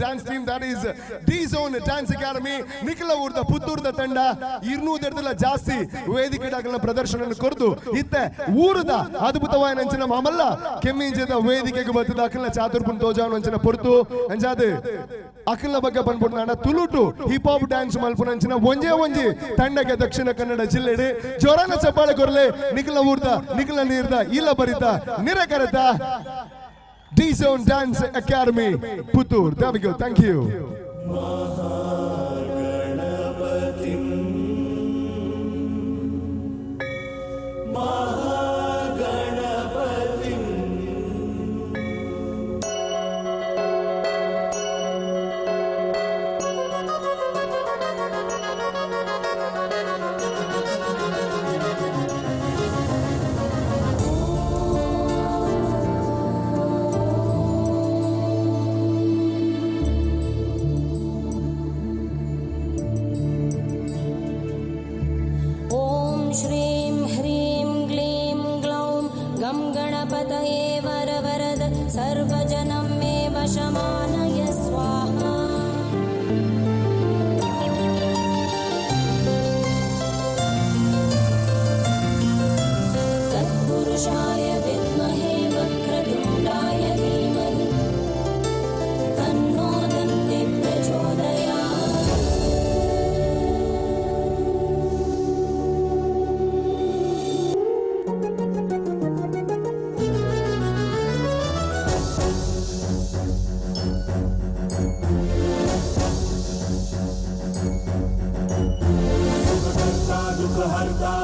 Dance team that is D-Zone Dance Academy ನಿಖಲೂರ್ದ ಪುತ್ತೂರ್ದ ತಂಡ 200 ಜಾಸ್ತಿ ವೇದಿಕೆಗಳ ಪ್ರದರ್ಶನ ಕೊರ್ದು ಇತ್ತೆ ಊರದ ಅದ್ಭುತವಾದ ಅಂಚನ ಮಾಮಲ್ಲ ಕೆಮ್ಮಿಂಜದ ವೇದಿಕೆಗೆ ಬತ್ತದ ಅಕಲ ಚಾತುರ್ಪುನ್ ತೋಜಾನ ಅಂಚನ ಪೊರ್ತು ಅಂಜಾದೆ ಅಕಲ ಬಗ್ಗೆ ಬಂದ್ಬಿಟ್ನಾಡ ತುಳುಟು ಹಿಪ್ ಹಾಪ್ ಡ್ಯಾನ್ಸ್ ಮಲ್ಪುನಂಚಿನ ಒಂಜೆ ತಂಡಕ್ಕೆ ದಕ್ಷಿಣ ಕನ್ನಡ ಜಿಲ್ಲೆಡೆ ಜೋರಾನ ಚಪ್ಪಾಳೆ ಕೊರ್ಲೆ ನಿಖಲೂರ್ದ ನಿಖಲ ನೀರ್ದ ಇಲ್ಲ ಬರಿತ ನಿರಕರತ D-Zone Dance Academy, Puttur. There we go. Thank you. सर्वजनं मे वशमानय स्वाहा तत्पुरुषाय विद्महे वक्रतुण्डाय धीमहि तन्नो दन्ति प्रचोदयात्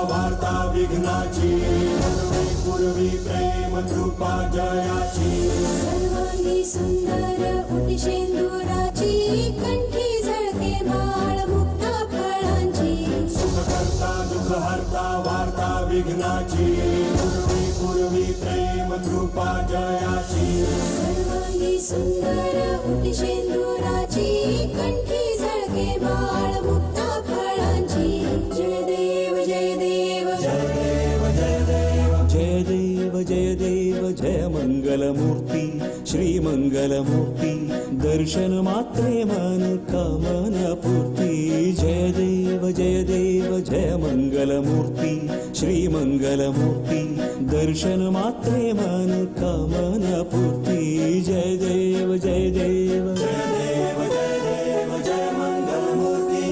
वार्ता विघ्नाची पूर्वी प्रेम कृपा जयाची सर्वांगी सुंदर उटिशेंदुराची कंठी झळके बाळ मुक्ता फळांची सुखकर्ता दुःख हरता वार्ता विघ्नाची पूर्वी प्रेम कृपा जयाची सर्वांगी सुंदर उटिशेंदुराची कंठी झळके बाळ मुक्ता फळांची जय देव जय देव जय देव जय देव जय देव जय देव जय मंगलमूर्ती श्री मंगलमूर्ती दर्शन मात्रे मन कामना पूर्ती जय देव जय मंगलमूर्ती श्री मंगलमूर्ती दर्शन मात्रे मन कामना पूर्ती जय देव जय देव जय देव जय देव जय मंगलमूर्ती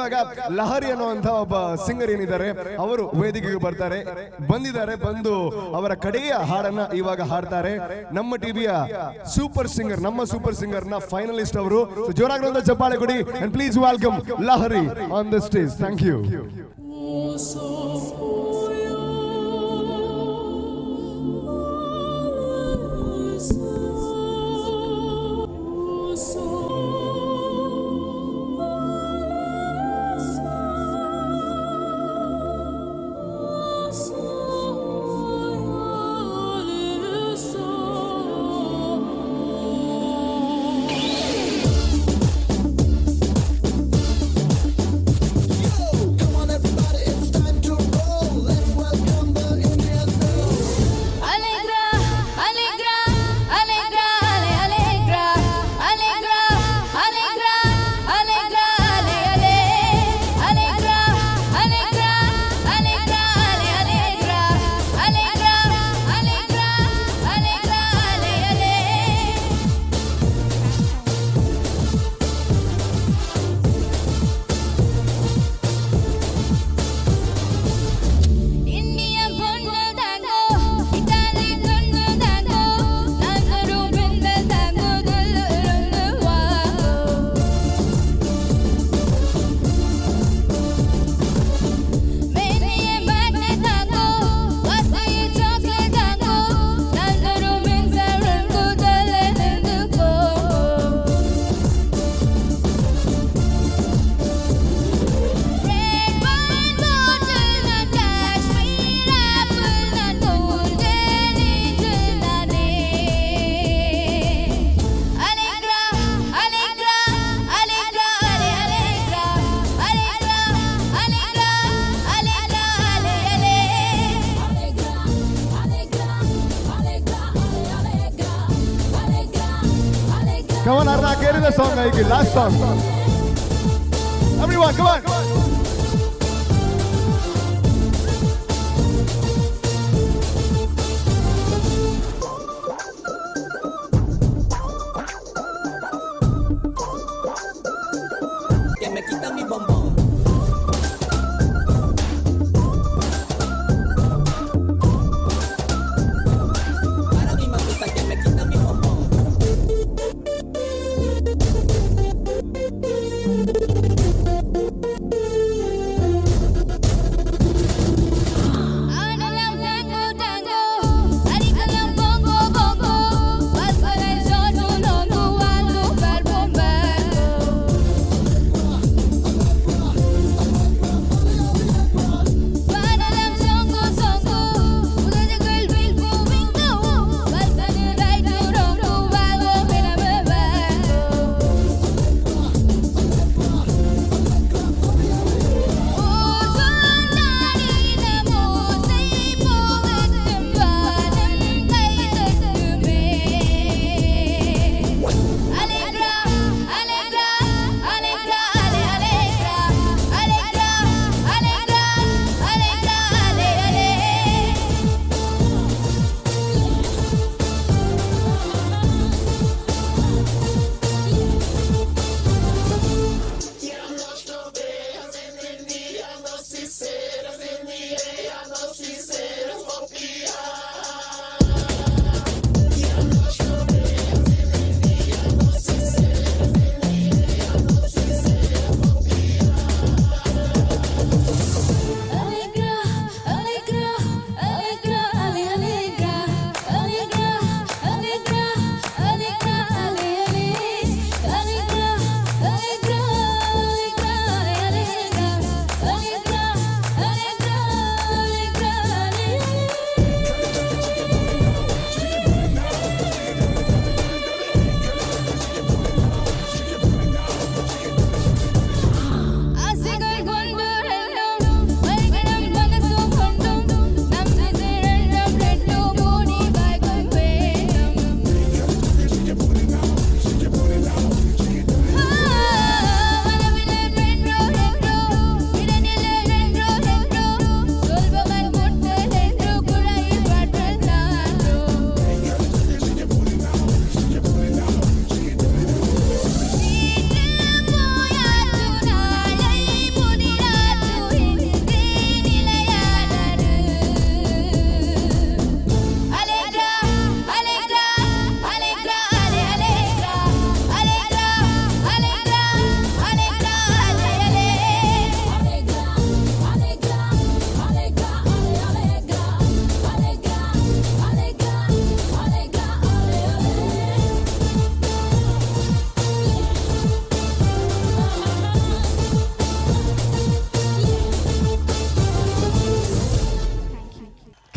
ಇವಾಗ ಲಹರಿ ಅನ್ನುವಂತ ಒಬ್ಬ ಸಿಂಗರ್ ಏನಿದ್ದಾರೆ ಅವರು ವೇದಿಕೆಗೆ ಬಂದಿದ್ದಾರೆ ಬಂದು ಅವರ ಕಡೆಯ ಹಾಡನ್ನ ಇವಾಗ ಹಾಡ್ತಾರೆ. ನಮ್ಮ ಟಿವಿಯ ಸೂಪರ್ ಸಿಂಗರ್ ನ ಫೈನಲಿಸ್ಟ್ ಅವರು. ಜೋರಾಗಿರುವಂತ ಚಪ್ಪಾಳೆ ಕೊಡಿ and please welcome Lahari on the stage. Thank you. Come on, Arna, carry the song, last song. Everyone, come on. Que me quita mi bombón. Para mi mamita que me quita mi bombón.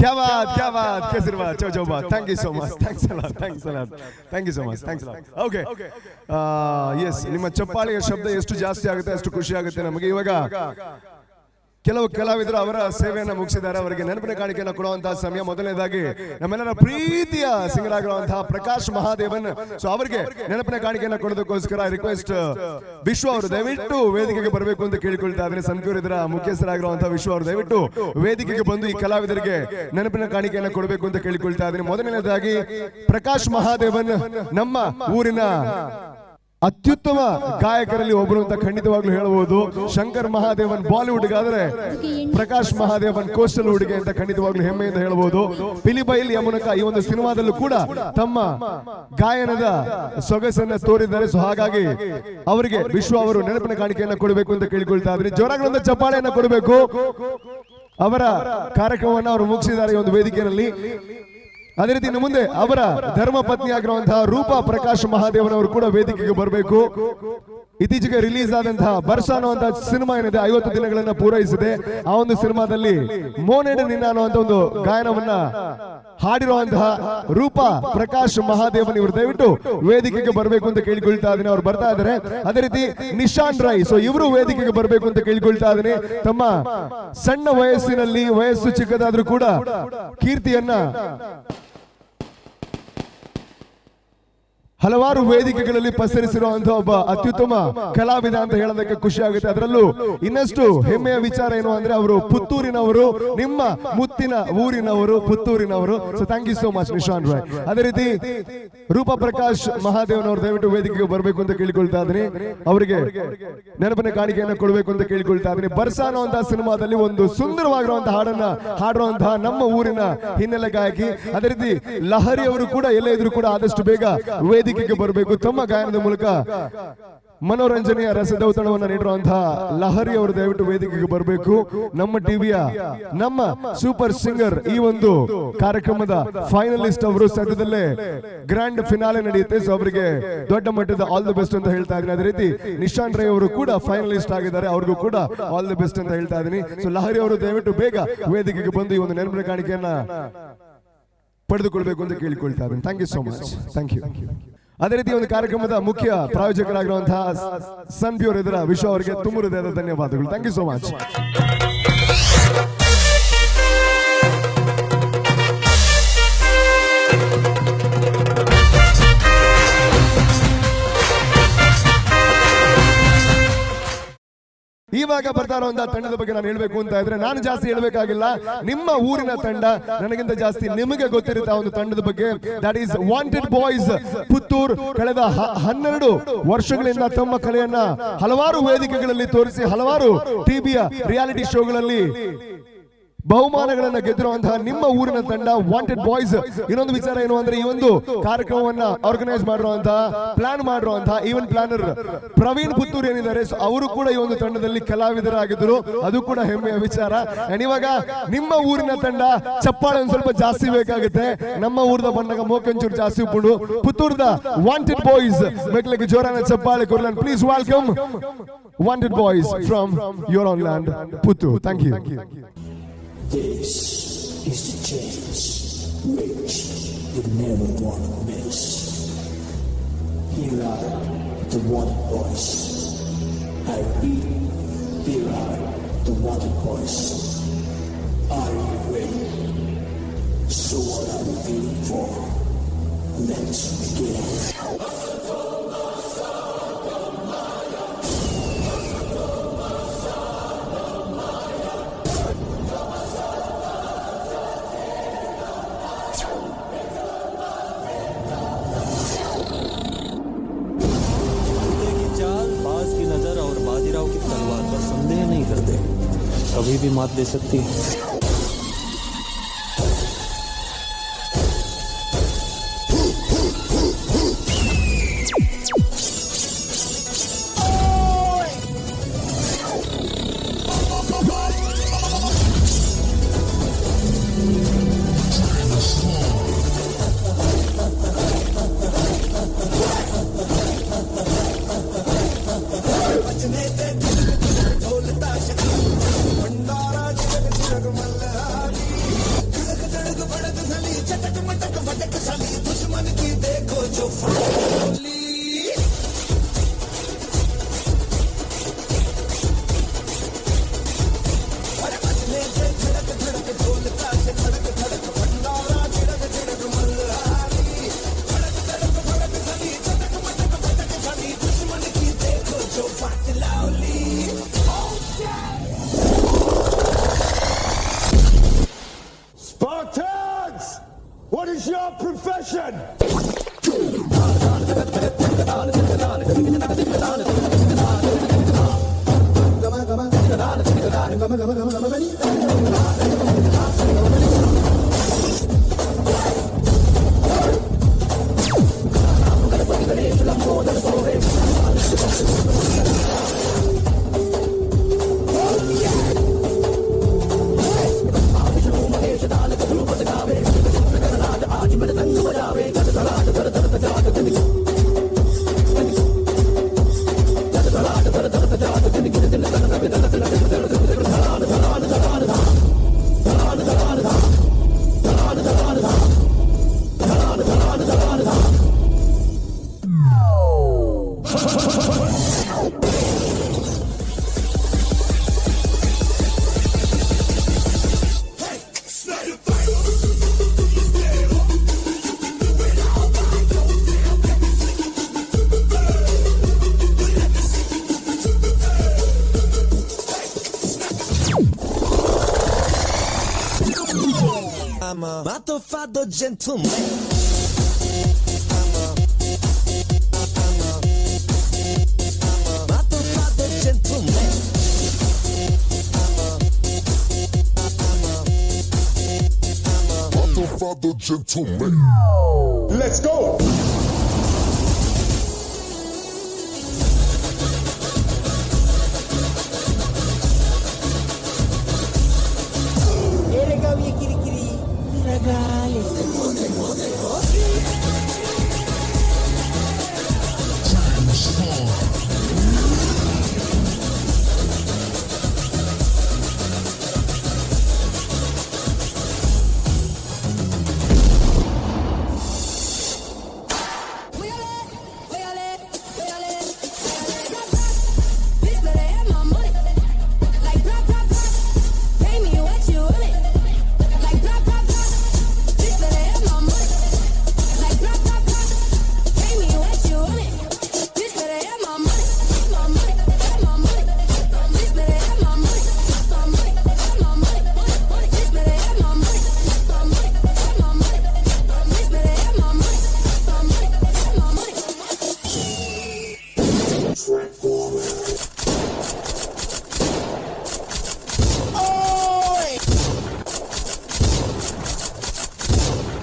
क्या बात केसरबाद चौचौबाद thank you so much thanks a lot thank you so much thanks a lot okay yes ನಿಮ್ಮ ಚಪ್ಪಾಳೆಯ ಶಬ್ದ ಎಷ್ಟು ಜಾಸ್ತಿ ಆಗುತ್ತೆ ಅಷ್ಟು ಖುಷಿ ಆಗುತ್ತೆ ನಮಗೆ ಇವಾಗ ಕೆಲವು ಕಲಾವಿದರು ಅವರ ಸೇವೆಯನ್ನು ಮುಗಿಸಿದ್ದಾರೆ ಅವರಿಗೆ ನೆನಪಿನ ಕಾಣಿಕೆಯನ್ನು ಕೊಡುವಂತಹ ಸಮಯ ಮೊದಲನೇದಾಗಿ ನಮ್ಮೆಲ್ಲರ ಪ್ರೀತಿಯ ಸಿಂಗರ್ ಆಗಿರುವಂತಹ ಪ್ರಕಾಶ್ ಮಹಾದೇವನ್ ಸೊ ಅವರಿಗೆ ನೆನಪಿನ ಕಾಣಿಕೆಯನ್ನು ಕೊಡೋದಕ್ಕೋಸ್ಕರ ರಿಕ್ವೆಸ್ಟ್ ವಿಶ್ವ ಅವರು ದಯವಿಟ್ಟು ವೇದಿಕೆಗೆ ಬರಬೇಕು ಅಂತ ಕೇಳಿಕೊಳ್ತಾ ಇದ್ದಾರೆ ಸಂಕೂರ್ ಇದರ ಮುಖ್ಯಸ್ಥರಾಗಿರುವಂತಹ ವಿಶ್ವ ಅವರು ದಯವಿಟ್ಟು ವೇದಿಕೆಗೆ ಬಂದು ಈ ಕಲಾವಿದರಿಗೆ ನೆನಪಿನ ಕಾಣಿಕೆಯನ್ನು ಕೊಡಬೇಕು ಅಂತ ಕೇಳಿಕೊಳ್ತಾ ಇದ್ದೀನಿ ಮೊದಲನೇದಾಗಿ ಪ್ರಕಾಶ್ ಮಹಾದೇವನ್ ನಮ್ಮ ಊರಿನ ಅತ್ಯುತ್ತಮ ಗಾಯಕರಲ್ಲಿ ಒಬ್ಬರು ಅಂತ ಖಂಡಿತವಾಗ್ಲೂ ಹೇಳಬಹುದು ಶಂಕರ್ ಮಹಾದೇವನ್ ಬಾಲಿವುಡ್ ಗಾದ್ರೆ ಪ್ರಕಾಶ್ ಮಹಾದೇವನ್ ಕೋಸ್ಟಲ್ ವುಡ್ಗೆ ಅಂತ ಖಂಡಿತವಾಗ್ಲೂ ಹೆಮ್ಮೆಯಿಂದ ಹೇಳಬಹುದು ಪಿಲಿಬೈಲ್ ಯಮುನಕ ಈ ಒಂದು ಸಿನಿಮಾದಲ್ಲೂ ಕೂಡ ತಮ್ಮ ಗಾಯನದ ಸೊಗಸನ್ನ ತೋರಿದ್ದಾರೆ ಸೊ ಹಾಗಾಗಿ ಅವರಿಗೆ ವಿಶ್ವ ಅವರು ನೆನಪಿನ ಕಾಣಿಕೆಯನ್ನ ಕೊಡಬೇಕು ಅಂತ ಕೇಳಿಕೊಳ್ತಾ ಇದ್ದಾರೆ ಜೋರಾಗಿ ಒಂದು ಚಪ್ಪಾಳೆಯನ್ನ ಕೊಡಬೇಕು ಅವರ ಕಾರ್ಯಕ್ರಮವನ್ನು ಅವರು ಮುಗಿಸಿದ್ದಾರೆ ಈ ಒಂದು ವೇದಿಕೆಯಲ್ಲಿ ಅದೇ ರೀತಿ ಇನ್ನು ಮುಂದೆ ಅವರ ಧರ್ಮ ಪತ್ನಿ ಆಗಿರುವಂತಹ ರೂಪಾ ಪ್ರಕಾಶ್ ಮಹಾದೇವನ್ ಅವರು ಕೂಡ ವೇದಿಕೆಗೆ ಬರಬೇಕು ಇತ್ತೀಚೆಗೆ ರಿಲೀಸ್ ಆದಂತಹ ಬರ್ಷ ಅನ್ನುವಂತಹ ಸಿನಿಮಾ ಏನಿದೆ 50 ದಿನಗಳನ್ನ ಪೂರೈಸಿದೆ ಆ ಒಂದು ಸಿನಿಮಾದಲ್ಲಿ ಮೋನೆಡೆ ನಿನ್ನ ಅನ್ನುವಂತ ಒಂದು ಗಾಯನವನ್ನ ಹಾಡಿರುವಂತಹ ರೂಪಾ ಪ್ರಕಾಶ್ ಮಹಾದೇವನ್ ಇವರು ದಯವಿಟ್ಟು ವೇದಿಕೆಗೆ ಬರಬೇಕು ಅಂತ ಕೇಳಿಕೊಳ್ತಾ ಇದ್ದೀನಿ ಅವ್ರು ಬರ್ತಾ ಇದ್ದಾರೆ ಅದೇ ರೀತಿ ನಿಶಾನ್ ರೈ ಸೊ ಇವರು ವೇದಿಕೆಗೆ ಬರಬೇಕು ಅಂತ ಕೇಳಿಕೊಳ್ತಾ ಇದ್ದೀನಿ ತಮ್ಮ ಸಣ್ಣ ವಯಸ್ಸಿನಲ್ಲಿ ವಯಸ್ಸು ಚಿಕ್ಕದಾದ್ರೂ ಕೂಡ ಕೀರ್ತಿಯನ್ನ ಹಲವಾರು ವೇದಿಕೆಗಳಲ್ಲಿ ಪಸರಿಸಿರುವಂತಹ ಒಬ್ಬ ಅತ್ಯುತ್ತಮ ಕಲಾವಿದ ಅಂತ ಹೇಳೋದಕ್ಕೆ ಖುಷಿ ಆಗುತ್ತೆ ಅದರಲ್ಲೂ ಇನ್ನಷ್ಟು ಹೆಮ್ಮೆಯ ವಿಚಾರ ಏನು ಅಂದ್ರೆ ಅವರು ಪುತ್ತೂರಿನವರು ನಿಮ್ಮ ಮುತ್ತಿನ ಊರಿನವರು ಪುತ್ತೂರಿನವರು so thank you so much Nishan Rai ಅದೇ ರೀತಿ ರೂಪಾ ಪ್ರಕಾಶ್ ಮಹಾದೇವನವರು ದಯವಿಟ್ಟು ವೇದಿಕೆಗೆ ಬರಬೇಕು ಅಂತ ಕೇಳಿಕೊಳ್ತಾ ಇದ್ದೀನಿ ಅವರಿಗೆ ನೆನಪಿನ ಕಾಣಿಕೆಯನ್ನು ಕೊಡಬೇಕು ಅಂತ ಕೇಳಿಕೊಳ್ತಾ ಇದ್ದೀನಿ ಬರ್ಸ ಅನ್ನುವಂತಹ ಸಿನಿಮಾದಲ್ಲಿ ಒಂದು ಸುಂದರವಾಗಿರುವಂತಹ ಹಾಡನ್ನ ಹಾಡುವಂತಹ ನಮ್ಮ ಊರಿನ ಹಿನ್ನೆಲೆ ಗಾಯಕಿ ಅದೇ ರೀತಿ ಲಹರಿ ಅವರು ಕೂಡ ಎಲ್ಲೇ ಇದ್ರು ಕೂಡ ಆದಷ್ಟು ಬೇಗ ವೇದಿಕೆಗೆ ಬರಬೇಕು ತಮ್ಮ ಗಾಯನದ ಮೂಲಕ ಮನೋರಂಜನೆಯ ರಸದೌತಣವನ್ನು ನೀಡಿರುವಂತಹ ಲಹರಿ ಅವರು ದಯವಿಟ್ಟು ವೇದಿಕೆಗೆ ಬರಬೇಕು ನಮ್ಮ ಟಿವಿಯ ನಮ್ಮ ಸೂಪರ್ ಸಿಂಗರ್ ಈ ಒಂದು ಕಾರ್ಯಕ್ರಮದ ಫೈನಲಿಸ್ಟ್ ಅವರು ಸದ್ಯದಲ್ಲೇ ಗ್ರ್ಯಾಂಡ್ ಫಿನಾಲೆ ನಡೆಯುತ್ತೆ ಸೊ ಅವರಿಗೆ ದೊಡ್ಡ ಮಟ್ಟದ ಆಲ್ ದಿ ಬೆಸ್ಟ್ ಅಂತ ಹೇಳ್ತಾ ಇದ್ದೀನಿ ಅದೇ ರೀತಿ ನಿಶಾನ್ ರೈ ಅವರು ಕೂಡ ಫೈನಲಿಸ್ಟ್ ಆಗಿದ್ದಾರೆ ಅವ್ರಿಗೂ ಕೂಡ ಆಲ್ ದಿ ಬೆಸ್ಟ್ ಅಂತ ಹೇಳ್ತಾ ಇದ್ದೀನಿ ಸೊ ಲಹರಿ ಅವರು ದಯವಿಟ್ಟು ಬೇಗ ವೇದಿಕೆಗೆ ಬಂದು ಈ ಒಂದು ನೆನಪಿನ ಕಾಣಿಕೆಯನ್ನ ಪಡೆದುಕೊಳ್ಬೇಕು ಅಂತ ಕೇಳಿಕೊಳ್ತಾ ಇದ್ದೀನಿ thank you so much thank you ಅದೇ ರೀತಿ ಒಂದು ಕಾರ್ಯಕ್ರಮದ ಮುಖ್ಯ ಪ್ರಾಯೋಜಕರಾಗಿರುವಂತಹ ಸನ್ ಪ್ಯೂರ್ ಇದರ ವಿಶ್ವ ಅವರಿಗೆ ತುಂಬ ಹೃದಯದ ಧನ್ಯವಾದಗಳು ಥ್ಯಾಂಕ್ ಯು ಸೋ ಮಚ್ ಇವಾಗ ಬರ್ತಾ ಇರುವಂತಹ ತಂಡದ ಬಗ್ಗೆ ನಾನು ಹೇಳ್ಬೇಕು ಅಂತ ಇದ್ರೆ ನಾನು ಜಾಸ್ತಿ ಹೇಳ್ಬೇಕಾಗಿಲ್ಲ ನಿಮ್ಮ ಊರಿನ ತಂಡ ನನಗಿಂತ ಜಾಸ್ತಿ ನಿಮಗೆ ಗೊತ್ತಿರುತ್ತೆ ಒಂದು ತಂಡದ ಬಗ್ಗೆ that is wanted boys Puttur ಕಳೆದ 12 ವರ್ಷಗಳಿಂದ ತಮ್ಮ ಕಲೆಯನ್ನ ಹಲವಾರು ವೇದಿಕೆಗಳಲ್ಲಿ ತೋರಿಸಿ ಹಲವಾರು ಟಿವಿಯ ರಿಯಾಲಿಟಿ ಶೋಗಳಲ್ಲಿ ಬಹುಮಾನಗಳನ್ನ ಗೆದ್ದಿರುವಂತಹ ನಿಮ್ಮ ಊರಿನ ತಂಡ ವಾಂಟೆಡ್ ಬಾಯ್ಸ್ ಇನ್ನೊಂದು ವಿಚಾರ ಏನು ಅಂದ್ರೆ ಈ ಒಂದು ಕಾರ್ಯಕ್ರಮವನ್ನ ಆರ್ಗನೈಸ್ ಮಾಡಿರುವಂತಹ ಪ್ಲಾನ್ ಮಾಡಿರುವಂತಹ ಈವೆಂಟ್ ಪ್ಲಾನರ್ ಪ್ರವೀಣ್ ಪುತ್ತೂರ್ ಏನಿದ್ದಾರೆ ಅವರು ಕೂಡ ಈ ಒಂದು ತಂಡದಲ್ಲಿ ಕಲಾವಿದರಾಗಿದ್ದರು ಅದು ಕೂಡ ಹೆಮ್ಮೆಯ ವಿಚಾರ ಇವಾಗ ನಿಮ್ಮ ಊರಿನ ತಂಡ ಚಪ್ಪಾಳೆ ಒಂದ್ ಸ್ವಲ್ಪ ಜಾಸ್ತಿ ಬೇಕಾಗುತ್ತೆ ನಮ್ಮ ಊರದ ಬಂದಾಗ ಮೋಕಂಚೂರು ಜಾಸ್ತಿ ಉಪ್ಪುಂಡು ಪುತ್ತೂರ್ದ ವಾಂಟೆಡ್ ಬಾಯ್ಸ್ ಬೇಕಲಿಕ್ಕೆ ಜೋರಾನ ಚಪ್ಪಾಳೆ ಕೊರ್ಲನ್ please welcome wanted boys from your own land Puttur thank you This is the chance which you never want to miss. Here are the wanted boys. I repeat, here are the wanted boys. Are you ready? So what are we waiting for? Let's begin. कभी भी मात दे सकती है भंडारा जग जग Spartans! What is your profession? I'm a motherfucker gentleman. Motherfucker gentleman. Motherfucker gentleman. Let's go!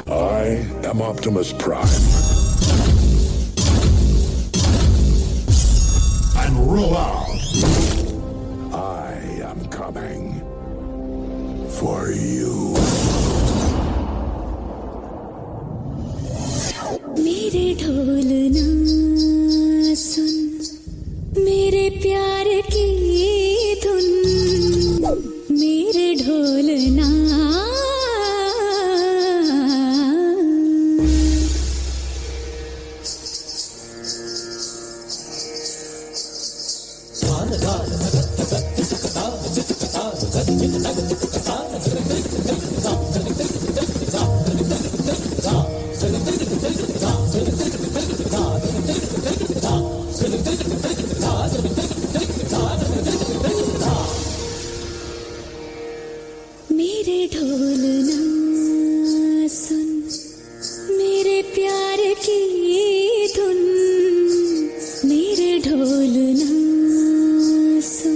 I am Optimus Prime. And roll out. I am coming for you. मेरे ढोलना सुन मेरे प्यार की धुन मेरे ढोलना मेरे ढोलना सुन मेरे प्यार की धुन मेरे ढोलना सुन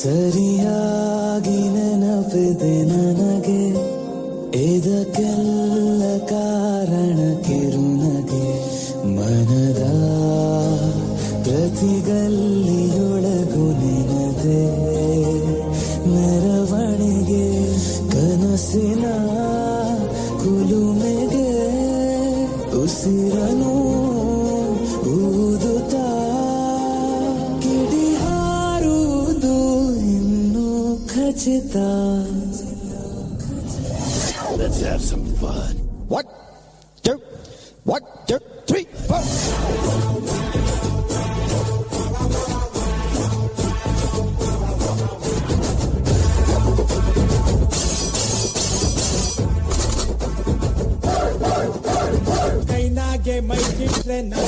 Sir ಸರಿಯಾಗಿ ನೆನಪಿದೆ ನನಗೆ ಇದಕ್ಕೆಲ್ಲ ಕಾರಣ ಕಿರುನಗೆ ಮನದ ಪ್ರತಿಗಲ್ಲಿಯೊಳಗು ನೆನದೆ ಮೆರವಣಿಗೆ ಕನಸಿನ ಕುಲುಮೆಗೆ ಉಸಿರನು ಊದುತ್ತಾ ಕಿಡಿ ಹಾರುವುದು ಇನ್ನು ಖಚಿತ. Let's have some fun. 1, 2, 3, 4. ಕೈನಾಗೆ ಮೈಗಿಟ್ರೆ ನನ್ನ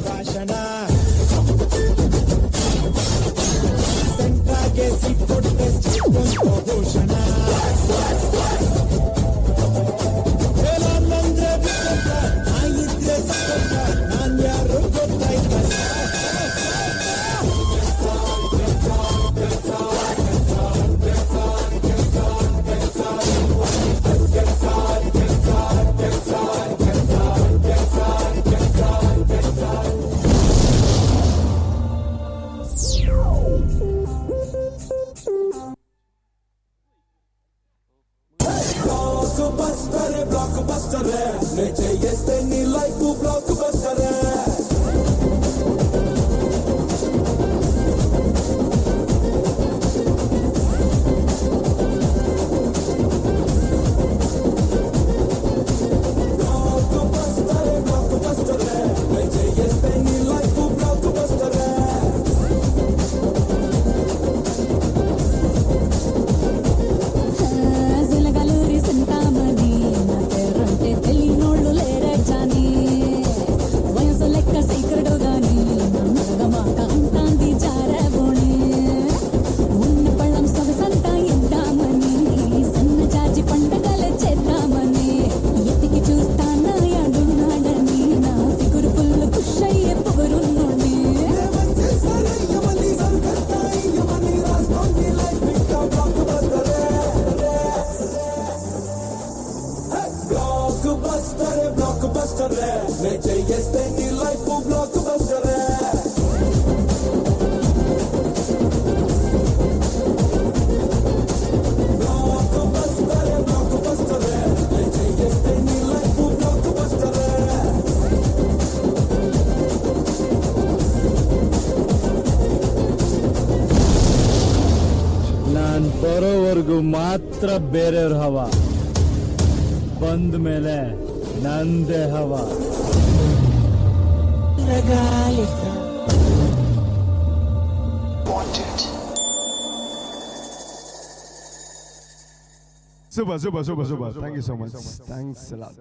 ಭಾಷಣ ಸೆಂಟ್ರಾಗೆ ಸಿಕ್ಕೊಟ್ಟೆ ಸಿಕ್ಕೊಂತ ಭೂಷಣ ಹೇಳಲ್ಲಂದ್ರೆ ಬಿಟ್ಟ ನಾಯಿದ್ರೆ ಸತ್ತ ನಾನ್ ಯಾರು ಗೊತ್ತಾಯ್ತ ಬ್ಲಾಕ್ ಬಸ್ಟರ್ ನೆಚ್ಚೆಯಷ್ಟೇ ನೀ ಲೈಫು ಬ್ಲಾಕ್ ಬಸ್ಟರ್ ನೆಚ್ಚೆಯಷ್ಟೇ ನೀ ಲೈಫು ಬ್ಲಾಕ್ ಬಸ್ಟರ್ జలగలూరి సింతామణి నా పేరంటే తెలియనోళ్ళు లేరే జాని వయసు లెక్క సీక్రెడు గాని నా మగమాట అంటాంది జారబోణి ఉన్న పళ్ళం సొగసంతా ఇద్దామని సన్న జాజి పండగలే చేద్దామని ఎతికి చూస్తానా యాడున్నాడని నా ఫిగురు ఫుల్ ఖుష్ అయ్యే పొగరున్నోని ಬ್ಲಾಕ್ ಬಸ್ಟರ್ ನೆಚ್ಚೆಯಷ್ಟೇ ನೀ ಲೈಫು ಬ್ಲಾಕ್ ಬಸ್ಟರ್ ನಾನ್ ಬರೋವರೆಗೂ ಮಾತ್ರ ಬೇರೆಯವ್ರ ಹವ, ಬಂದ ಮೇಲೆ ನಂದೇ ಹವ. Super. Thank you so much. Thanks a lot.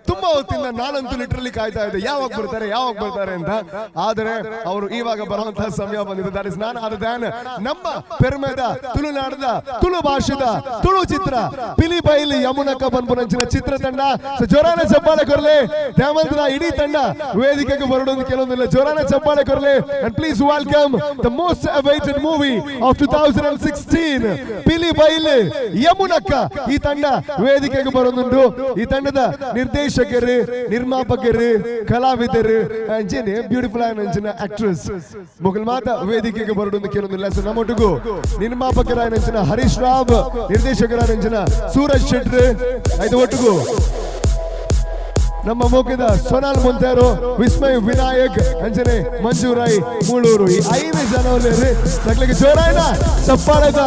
ತುಂಬಾ ಹೊತ್ತಿಂದ ನಾನಂತೂ ಲಿಟರಲಿ ಕಾಯ್ತಾ ಇದ್ದೆ ಯಾವಾಗ ಬರ್ತಾರೆ ಅಂತ. ಆದರೆ ಅವರು ಇವಾಗ ಬರುವಂತಹ ಸಮಯ ಬಂದಿದೆ. That is none other than ನಮ್ಮ ಪೆರ್ಮೆದ ತುಳುನಾಡದ ತುಳು ಭಾಷೆದ ತುಳು ಚಿತ್ರ ಪಿಲಿ ಬೈಲಿ ಯಮುನಕ ಬನ್ಪುನಂಚಿನ ಚಿತ್ರತಂಡ. ಜೋರಾನ ಚಪ್ಪಾಳೆ ಕೊರಲೆ ದ್ಯಾಮಂತ್ರ ಇಡೀ ತಂಡ ವೇದಿಕೆಗೆ ಬರೋದು ಕೆಲವೊಂದಿಲ್ಲ. ಜೋರಾನ ಚಪ್ಪಾಳೆ ಕೊರಲೆ and please welcome the most awaited movie of 2016 Pili ಬೈಲಿ ಯಮುನಕ. ಈ ತಂಡ ವೇದಿಕೆಗೆ ಬರೋದುಂಟು. ಈ ತಂಡದ ನಿರ್ದೇಶಕರು, ನಿರ್ಮಾಪಕರು, ಕಲಾವಿದರು ಅಂಚನೆ ಬ್ಯೂಟಿಫುಲ್ ಆಯ್ನ ಆಕ್ಟ್ರೆಸ್ ಮೊಗಲ್ ಮಾತ ವೇದಿಕೆಗೆ ಬರೋದು ಕೆಲವೊಂದಿಲ್ಲ. ಸೊ ನಮ್ಮೊಟ್ಟಿಗೂ ನಿರ್ಮಾಪಕರಾಯನ ಹರೀಶ್ ರಾವ್, ನಿರ್ದೇಶಕರಾಯನ ಸೂರಜ್ ಶೆಟ್ಟಿ, ಐದು ಒಟ್ಟಿಗೂ ನಮ್ಮ ಮುಖದ ಸೋನಾಲ್ ಮೊಂತೇರು, ವಿಸ್ಮಯ್ ವಿನಾಯಕ್ ಅಂಚನೆ ಮಂಜೂರಾಯಿ ಮೂಳೂರು. ಈ 5 ಜನ ಜೋರಾಯನ ಚಪ್ಪಾಳೆದ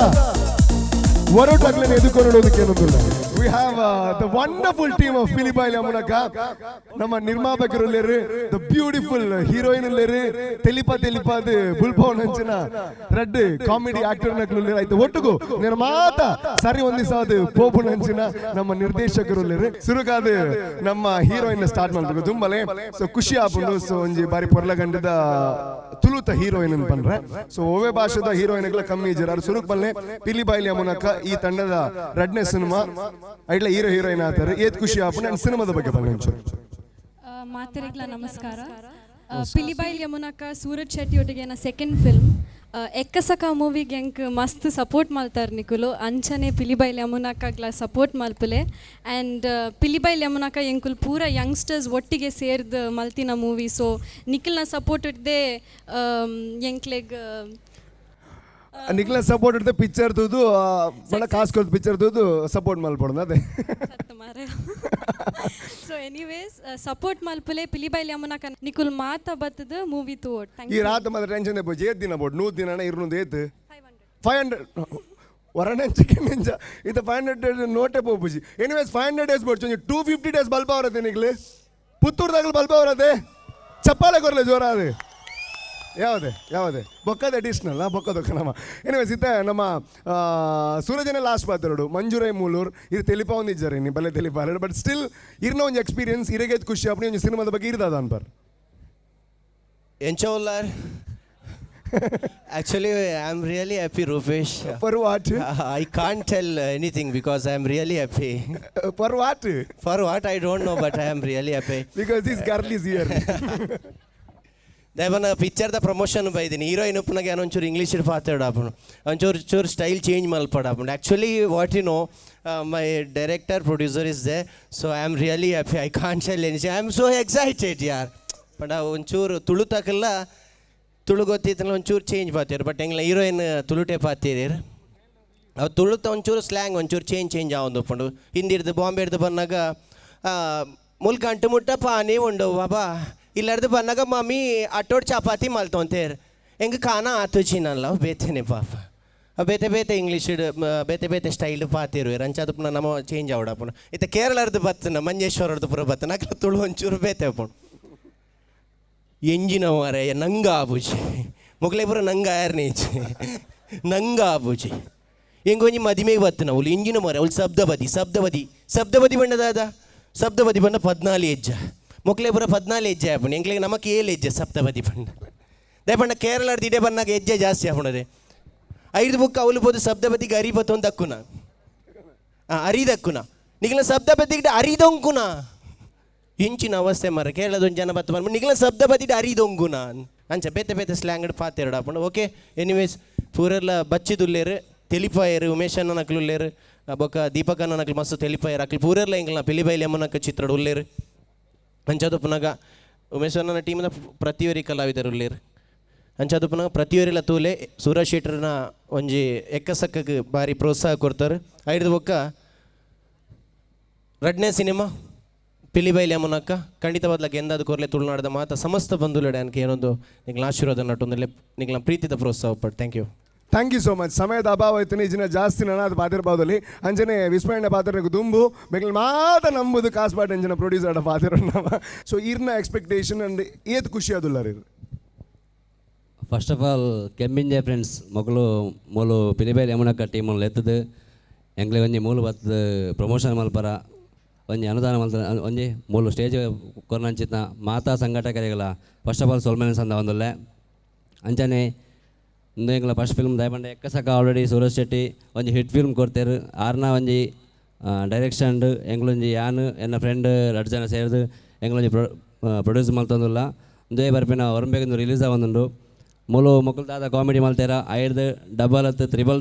ಹೊರಟಾಗ್ಲೇನೆ ಎದುಕೊಂಡು ಏನೊಂದಿಲ್ಲ. we have the wonderful team of Pilibaili Amunaka. ನಮ್ಮ ನಿರ್ಮಾಪಕರು ಇಲ್ಲರು, the beautiful heroine ಇಲ್ಲರು, ತೆಲಿಪದು ಬುಲ್ಪವನ್ ಅಂಚಿನ ರೆಡ್ ಕಾಮಿಡಿ ಆಕ್ಟರ್ ನಕಲು ಇಲ್ಲರು. ಆಯ್ತು ಒಟ್ಟುಗು ನಿರ್ಮಾತ ಸರಿ ಒಂದಿಸಾದ ಪೋಪುನ್ ಅಂಚಿನ ನಮ್ಮ ನಿರ್ದೇಶಕರು ಇಲ್ಲರು. ಸುರುಕಾದ ನಮ್ಮ ಹೀರೋಯಿನ್ ಸ್ಟಾರ್ಟ್ ಮಾಡ್ಬೇಕು ತುಂಬಲೆ. ಸೊ ಖುಷಿ ಆಪುಂಡು. ಸೊ ಒಂಜಿ ಬಾರಿ ಪೊರ್ಲಗಂಡದ ತುಳುತ ಹೀರೋಯಿನ್ ಪಂಡ್ರೆ. ಸೊ ಓವೆ ಭಾಷೆದ ಹೀರೋಯಿನ್ಗಳ ಕಮ್ಮಿ ಇಜ್ಜಾರ. ಸುರುಕ್ ಬಲ್ಲೆ ಪಿಲಿಬಾಯಿಲಿ ಅಮುನಕ ಈ ತಂಡದ ರೆಡ್ನೆ ಸಿನಿಮಾ ಐಡ್ಲ ಹೀರೋಯಿನ್ ಆತಾರೆ. ಏತ್ ಖುಷಿ ಆಪುಂಡು. ಅಂಡ್ ಸಿನಿಮಾದ ಬಗ್ಗೆ ಬಲ್ಲೆ ಮಾತೆರೆಗ್ಲ ನಮಸ್ಕಾರ. ಪಿಲಿಬಾಯಿಲಿ ಯಮುನಕ ಸೂರಜ್ ಶೆಟ್ಟಿ ಒಟ್ಟಿಗೆ ಸೆಕೆಂಡ್ ಫಿಲ್ಮ್ ಎಕ್ಕಸಕ ಮೂವಿಗೆ ಎಂಕ್ ಮಸ್ತ್ ಸಪೋರ್ಟ್ ಮಾಡ್ತಾರೆ ನಿಕುಲು. ಅಂಚನೆ ಪಿಲಿಬಾಯಿಲಿ ಯಮುನಕಗ್ಲ ಸಪೋರ್ಟ್ ಮಲ್ಪುಲೆ. ಆ್ಯಂಡ್ ಪಿಲಿಬಾಯಿಲಿ ಯಮುನಕ ಎಂಕುಲು ಪೂರ ಯಂಗ್ಸ್ಟರ್ಸ್ ಒಟ್ಟಿಗೆ ಸೇರ್ದು ಮಲ್ತಿನ ಮೂವಿ. ಸೊ ನಿಖಿಲ್ನ ಸಪೋರ್ಟ್ ಇಡ್ದೆ ಎಂಕ್ಲೆಗ್ ನಿಖಿಲ್ನ ಸಪೋರ್ಟ್ ಇಡ್ದೆ ಪಿಕ್ಚರ್ ತೂದು ಬಡ ಕಾಸು ಕೊಡ್ದು ಪಿಕ್ಚರ್ ತೂದು ಸಪೋರ್ಟ್ ಮಲ್ಪೊಡು ಅದೇ ಮಾರೆ. ಸೊ ಎನಿವೇಸ್ ಸಪೋರ್ಟ್ ಮಲ್ಪುಲೆ ಪಿಲಿಬಾಯಿಲಿ ಯಮುನಕ ನಿಕುಲ್ ಮಾತ ಬತ್ತದ ಮೂವಿ ತೂಡ್. ಈ ರಾತ್ ಮಾತ್ರ ಟೆನ್ಷನ್ ಬೋಜಿ ಏತ್ ದಿನ ಬೋಡ್ 100 ದಿನ 200 ಏತ್ 500 ವರನೆ ಚಿಕನ್ ನಿಂಜ ಇದು 500 ನೋಟೆ ಬೋಬುಜಿ. ಎನಿವೇಸ್ 500 ಡೇಸ್ ಬೋಡ್ 250 ಡೇಸ್ ಬಲ್ಪ ಅವರತ್ತೆ ನಿಕ್ಲೆ ಪುತ್ತೂರ್ದಾಗಲು ಬಲ್ಪ ಅವರತ್ತೆ ಚಪ್ಪಾಳೆ ಕೊರಲೆ ಜೋರ ಅದು ಯಾವುದೇ ಬೊಕ್ಕದ ಅಡಿಷ್ನಲ್ ಬೊಕ್ಕದೊಕ್ಕ ನಮ್ಮ. ಎನಿವೇಸ್ ಇತ್ತೆ ನಮ್ಮ ಸೂರಜನ ಲಾಸ್ಟ್ ಪಾತ್ರೋಡು ಮಂಜುರೈ ಮೂಲೂರ್ ಇದು ತೆಲಿಪ ಒಂದಿದ್ದಾರೆ ನೀ ಬಲ್ಲೆ ತೆಲಿಪ ಅಲ್ಲ. ಬಟ್ ಸ್ಟಿಲ್ ಇರ್ನ ಒಂದು ಎಕ್ಸ್ಪೀರಿಯನ್ಸ್ ಇರಗೆ ಖುಷಿ ಅಪ್ಪ ಒಂದು ಸಿನಿಮಾದ ಬಗ್ಗೆ ಇರ್ತದ ಅನ್ಪರ್ ಎಂಚೋಲ್ಲಾರ್. Actually, I'm really happy, Rupesh. For what? I can't tell anything because I'm really happy. For what? For what I don't know, but I am really happy. Because this girl is here. ದೇವನ ಪಿಕ್ಚರ್ದ promotion ಬೈದೀನಿ. Heroine ಉಪ್ಪನಾಗೆ ಒಂಚೂರು English ಪಾತಾಡು ಆಪನು ಒಂಚೂರು style change ಮಲ್ಪಡ ಆಪನು. Actually what you know my director producer is there. So I am really happy. I can't tell anything. I am so excited ಯಾರ್. But ಒಂಚೂರು ತುಳುತಕ್ಕೆಲ್ಲ ತುಳು ಗೊತ್ತಿತ್ತಲ್ಲ ಒಂಚೂರು ಚೇಂಜ್ ಪಾತೀರು. ಬಟ್ ಹೆಂಗಿಲ್ಲ ಹೀರೋಯಿನ್ ತುಳುಟೆ ಪಾತೀರಿ ಅವು ತುಳುತ ಒಂಚೂರು ಸ್ಲ್ಯಾಂಗ್ ಒಂಚೂರು ಚೇಂಜ್ ಆವೊಂದು ಉಪ್ಪುಂಡು. ಹಿಂದಿಡ್ದು ಬಾಂಬೆಡ್ದು ಬಂದಾಗ ಮುಲ್ಕ ಅಂಟು ಮುಟ್ಟ ಪಾನಿ ಉಂಡು ಬಾಬಾ ಇಲ್ಲಡ್ದು ಬಂದಾಗ ಮಮ್ಮಿ ಅಟ್ಟೋಡ್ ಚಪಾತಿ ಮಲ್ತೊಂತೇರು ಹೆಂಗೆ ಖಾನ ಆತು ಚಿನ್ನಲ್ಲ ಬೇತೇನೆ ಪಾಪ ಬೇತೆ ಇಂಗ್ಲೀಷ್ ಬೇತೆ ಸ್ಟೈಲ್ ಪಾತಿರು ರಂಚಾದ ನಮ್ಮ ಚೇಂಜ್ ಆವಡಪ್ಪನು. ಇತ್ತ ಕೇರಳರ್ದು ಬತ್ತನ ಮಂಜೇಶ್ವರದ್ದು ಪುರ ಬತ್ತನ ಅಕ್ಲ ತುಳು ಒಂಚೂರು ಬೇತೆ ಅಪ್ಪನು ಎಂಜಿನ ಮಾರೆ ನಂಗ ಆಬುಜಿ ಮೊಗಲೇ ಪುರ ನಂಗ ಆರ್ನೇಚಿ ನಂಗ ಆಬುಜಿ ಹೆಂಗೊಂಜಿ ಮದಿಮೆಗೆ ಬತ್ತನ ಅವಳು ಎಂಜಿನ ಮಾರೆ ಅವಳು ಸಬ್ದಬದಿ ಬಣ್ಣದಾದ ಸಬ್ದಬದಿ ಬಣ್ಣ 14 ಹೆಜ್ಜ ಮೊಕ್ಲೆ ಪುರ 14 ಹೆಜ್ಜೆ ಆಪಣೆ ಎಂಕ್ಲೆಗೆ ನಮಗೆ 7 ಹೆಜ್ಜೆ ಸಪ್ತಪದಿ ಬಣ್ಣ ದಯಪಣ್ಣ ಕೇರಳದ ಇಡೆ ಬಣ್ಣಾಗ ಹೆಜ್ಜೆ ಜಾಸ್ತಿ ಆಪಣದೆ 5 ಬುಕ್ ಅವಳು ಬೋದು ಸಪ್ತಪದಿಗೆ ಅರಿಬತ್ತೊಂದು ದಕ್ಕುನ ಅರಿದಕ್ಕುನ ನಿಗಲ ಸಪ್ತಪದಿಗೆ ಅರಿದೊಂಕುನ ಇಂಚಿನ ಅವಸ್ಥೆ ಮರ ಕೇರಳದ ಒಂದು ಜನ ಬತ್ತ ಬಂದು ನಿಗಲ ಸಪ್ತಪದಿಗೆ ಅರಿದೊಂಗುನ ಅಂಚ ಬೇತೆ ಸ್ಲ್ಯಾಂಗ್ ಪಾತೆರಡು ಆಪಣ. ಓಕೆ ಎನಿವೇಸ್ ಪೂರೆಲ್ಲ ಬಚ್ಚಿದುಲ್ಲೇರು ತೆಲಿಪಾಯರು ಉಮೇಶ್ ಅಣ್ಣ ನಕ್ಲು ಉಲ್ಲೇರು ಬೊಕ್ಕ ದೀಪಕ್ ಅಣ್ಣ ನಕ್ಲು ಮಸ್ತ್ ತೆಲಿಪಾಯರು ಅಕ್ಲು ಪೂರೆಲ್ಲ ಎಂಗ್ಲ ಪಿಲಿಬಾಯಿಲಿ ಯಮುನಕ ಚಿತ್ರಡು ಉಲ್ಲೇರು ಅಂಚಾದಪ್ಪನಾಗ ಉಮೇಶ್ ಅಣ್ಣನ ಟೀಮ್ನ ಪ್ರತಿಯೊರಿ ಕಲಾವಿದರು ಉಲ್ಲೇರು ಅಂಚಾದಪ್ಪನಾಗ ಪ್ರತಿಯೊರಿಲ್ಲ ತೂಲೆ ಸೂರಜ್ ಶೆಟ್ಟರ್ನ ಒಂಜಿ ಎಕ್ಕಸಕ್ಕಗೆ ಭಾರಿ ಪ್ರೋತ್ಸಾಹ ಕೊಡ್ತಾರೆ. ಐದು ಬೊಕ್ಕ ರೆಡ್ನೆ ಸಿನಿಮಾ ಪಿಲಿಬಾಯಿಲಿ ಯಮುನಕ ಖಂಡಿತವಾದ್ಲಾಗ ಎಂದಾದ ಕೊರಲೆ ತುಳುನಾಡದ ಮಾತ ಸಮಸ್ತ ಬಂಧುಲಡೆ ಅನ್ಕೆ ಏನೊಂದು ನಿಂಗ್ಲ ಆಶೀರ್ವಾದ ನಟೊಂದಲ್ಲೇ ನಿಂಗ್ಲ ಪ್ರೀತಿದ ಪ್ರೋತ್ಸಾಹ ಪಟ್ಟು. Thank you so much. ಸಮಯದ ಅಭಾವ ಆಯ್ತು ಈಜಿನ ಜಾಸ್ತಿ ಅದು ಪಾತಿರ್ಬೋದಲ್ಲಿ ಅಂಜನೆ ವಿಸ್ಮಯಣ್ಣ ಪಾತ್ರ ದುಂಬು ಬೆಂಗ್ಳೂರು ಮಾತ ನಂಬುದು ಕಾಸ್ಪಾಟ್ ಅಂಜನ ಪ್ರೊಡ್ಯೂಸರ್ ಪಾತ್ರ ನಾವು. ಸೊ ಇರ್ನ ಎಕ್ಸ್ಪೆಕ್ಟೇಷನ್ ಅಂಡ್ ಏತ್ ಖುಷಿ ಅದುಲ್ಲ ರೀ. First of all Kemminje friends ಮೂಲು ಪಿಲಿಬಾಯಿಲಿ ಯಮುನಕ ಟೀಮಲ್ಲಿ ಎತ್ತದು ಎಂಗ್ಲೆ ಒಂಜಿ ಮೂಲು ಬತ್ತದ ಪ್ರಮೋಷನ್ ಮಲ್ಪರ ಒಂಜಿ ಅನುದಾನ ಮಲ್ತ ಒಂಜಿ ಮೂಲು ಸ್ಟೇಜ್ ಕೊರ್ನಂಚಿತ್ನ ಮಾತಾ ಸಂಘಟಕರಿಗಳ ಫಸ್ಟ್ ಆಫ್ ಆಲ್ ಸೊಲ್ಮೇನೆ ಸಂದ ಒಂದೊಲ್ಲೆ ಅಂಚನೆ ಇಂದು ಎಂಗ್ಲ ಫಸ್ಟ್ ಫಿಲ್ಮ್ ದಯಪಂಡ ಎಕ್ಕಸಕ ಆಲ್ರೆಡಿ ಸೂರಜ್ ಶೆಟ್ಟಿ ಒಂಜಿ ಹಿಟ್ ಫಿಲ್ಮ್ ಕೊಡ್ತೇರು ಆರ್ನ ಒಂಜಿ ಡೈರೆಕ್ಷನ್ ಎಂಗ್ಲೊಂಜಿ ಯಾನು ಎನ್ನ ಫ್ರೆಂಡ್ 2 ಜನ ಸೇರಿದು ಎಂಗ್ಲೊಂಜಿ ಪ್ರೊಡ್ಯೂಸ್ ಮಲ್ತೊಂದುಲ್ಲ ಇಂದೇ ಬರ್ಪಿನ ಹೊರಂಬೇಕಿಂದು ರಿಲೀಸ್ ಆಗೊಂದುಂಡು ಮೂಲು ಮೊಕ್ಕಲ್ದಾದ ಕಾಮಿಡಿ ಮಲ್ತೇರ 5 ಡಬಲ್ 3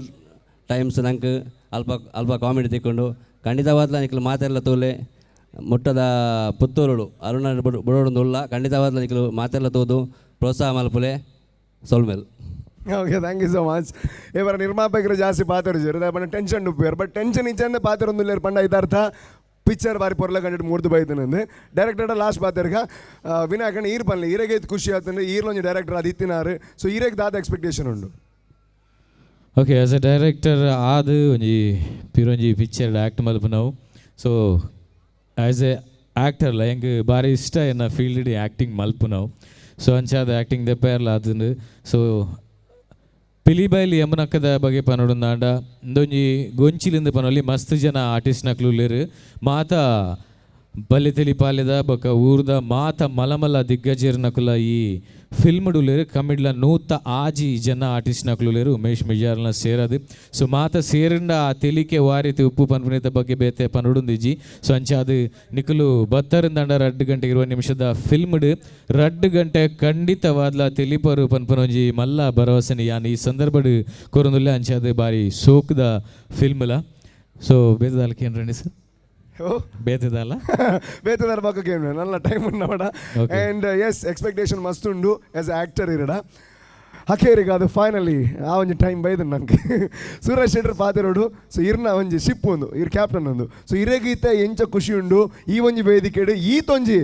ಟೈಮ್ಸ್ ನಂಗೆ ಅಲ್ಪ ಕಾಮಿಡಿ ತಿಕ್ಕೊಂಡು ಖಂಡಿತವಾದ್ಲ ನಿಕ್ಲು ಮಾತೆಲ್ಲ ತೂಲೆ ಮುಟ್ಟದ ಪುತ್ತೂರುಡು ಅರುಣ ಬುಡೋಡು ಉಲ್ಲ ಖಂಡಿತವಾದ್ಲ ನಿಕ್ಲು ಮಾತೆಲ್ಲ ತೂದು ಪ್ರೋತ್ಸಾಹ ಮಲ್ಪುಲೆ ಸೊಲ್ಮೇಲ್. Okay thank you so much. ಇವರ ನಿರ್ಮಾಪಕರು ಜಾಸ್ತಿ ಪಾತ್ರ ಪಂಡ ಟೆನ್ಷನ್ ಉಪ್ಪೇರು ಬಟ್ ಟೆನ್ಷನ್ ಇಚ್ಚಂದೆ ಪಾತ್ರ ಒಂದು ಪಂಡ ಇದಾರ್ಥ ಪಿಕ್ಚರ್ ಬಾರಿ ಪೊರ್ಲ ಕಂಡು ಮೂರ್ದು ಬೈತನಂದು ಡೈರೆಕ್ಟರ್ ಲಾಸ್ಟ್ ಪಾತ್ರಗ ವಿನಾಯಕಣ್ಣ ಈರ್ ಪನ್ಲೆ ಈರೆಗೆ ಖುಷಿ ಆತಂದ್ರೆ ಈರ್ಲೊಂಜಿ ಡೈರೆಕ್ಟರ್ ಅದು ಇತ್ತಿನಾರು. ಸೊ ಈರೆಗೆ ದಾದ ಎಕ್ಸ್ಪೆಕ್ಟೇಷನ್ ಉಂಡು. ಓಕೆ ಆಸ್ ಎ ಡೈರೆಕ್ಟರ್ ಆದ ಒಂಜಿ ಪಿರೊಂಜಿ ಪಿಕ್ಚರ್ ಆ್ಯಕ್ಟ್ ಮಲ್ಪು ನಾವು ಸೊ ಆ್ಯಸ್ ಎ ಆ್ಯಕ್ಟರ್ಲ ಹೆಂಗೆ ಭಾರಿ ಇಷ್ಟ ಎನ್ನ ಫೀಲ್ಡ್ ಆ್ಯಕ್ಟಿಂಗ್ ಮಲ್ಪು ನಾವು ಸೊ ಅಂಚಾದ ಆ್ಯಕ್ಟಿಂಗ್ ದೆಪ್ಪೆರ್ಲ ಅದನ್ನು ಸೊ ಪಿಲಿಬೈಲಿ ಯಮುನಕ್ಕದ ಬಗ್ಗೆ ಪನೊಡುಂದಾಂಡ ಇಂದೊಂಜಿ ಗೊಂಚಿಲಿಂದ ಪನೊಲಿ ಮಸ್ತ್ ಜನ ಆರ್ಟಿಸ್ಟ್ ನಕ್ಲುಲ್ಲೇರು ಮಾತ ಬಲ್ಲೆ ತೆಲಿಪಾಲೆದ ಬೊಕ ಊರ್ದ ಮಾತ ಮಲಮಲ ದಿಗ್ಗಜರ್ ನಕುಲ ಈ ಫಿಲ್ಮ್ಡುಲೇರು ಕಮಿಡ್ಲ ನೂತ ಆಜಿ ಜನ ಆರ್ಟಿಸ್ಟ್ ನಕ್ಲುಲೇರು ಉಮೇಶ್ ಮಿಜಾರ್ನ ಸೇರದು ಸೊ ಮಾತ ಸೇರಿಂಡ ಆ ತೆಲಿಕೆ ವಾರಿತಿ ಉಪ್ಪು ಪನ್ಪುನಿತ ಬಗ್ಗೆ ಬೇತೆ ಪನೊಡುಂದಿಜಿ ಸೊ ಅಂಚಾದು ನಿಕುಲು ಬತ್ತರಿಂದಾಂಡ 2 ಗಂಟೆ 20 ನಿಮಿಷದ ಫಿಲ್ಮ್ಡ್ 2 ಗಂಟೆ ಖಂಡಿತವಾದ್ಲ ತೆಲಿಪರು ಪನ್ಪನೊಂಜಿ ಮಲ್ಲ ಭರವಸೆನಿ ಯಾನ್ ಈ ಸಂದರ್ಭಡ್ ಕೊರೊಂದುಲ್ಲೆ ಅಂಚಾದು ಬಾರಿ ಸೋಕ್ದ ಫಿಲ್ಮ್ಲ ಸೊ ಬೇತದಾಲಕ್ಕೆ ಏನು ರಂಡಿ ಸರ್ ಬೇತದಲ್ಲ ಬೇತದಾರ ಬಗ್ಗೆ ನಲ್ಲ ಟೈಮ್ ಉನ್ನವಡ ಆ್ಯಂಡ್ ಎಸ್ ಎಕ್ಸ್ಪೆಕ್ಟೇಷನ್ ಮಸ್ತ್ ಉಂಡು ಆ್ಯಸ್ ಎ ಆ್ಯಕ್ಟರ್ ಇರಡ ಹಕೇರಿಗೆ ಅದು ಫೈನಲಿ ಆ ಒಂಜಿ ಟೈಮ್ ಬೈದು ನಂಗೆ ಸೂರಜ್ ಶೆಟ್ಟರ್ ಪಾತಿರೋಡು ಸೊ ಇರ್ನ ಒಂಜಿ ಶಿಪ್ ಒಂದು ಇರ್ ಕ್ಯಾಪ್ಟನ್ ಒಂದು ಸೊ ಇರೇಗೀತೆ ಎಂಚ ಖುಷಿ ಉಂಡು ಈ ಒಂಜಿ ವೇದಿಕೆಡು ಈತೊಂಜಿ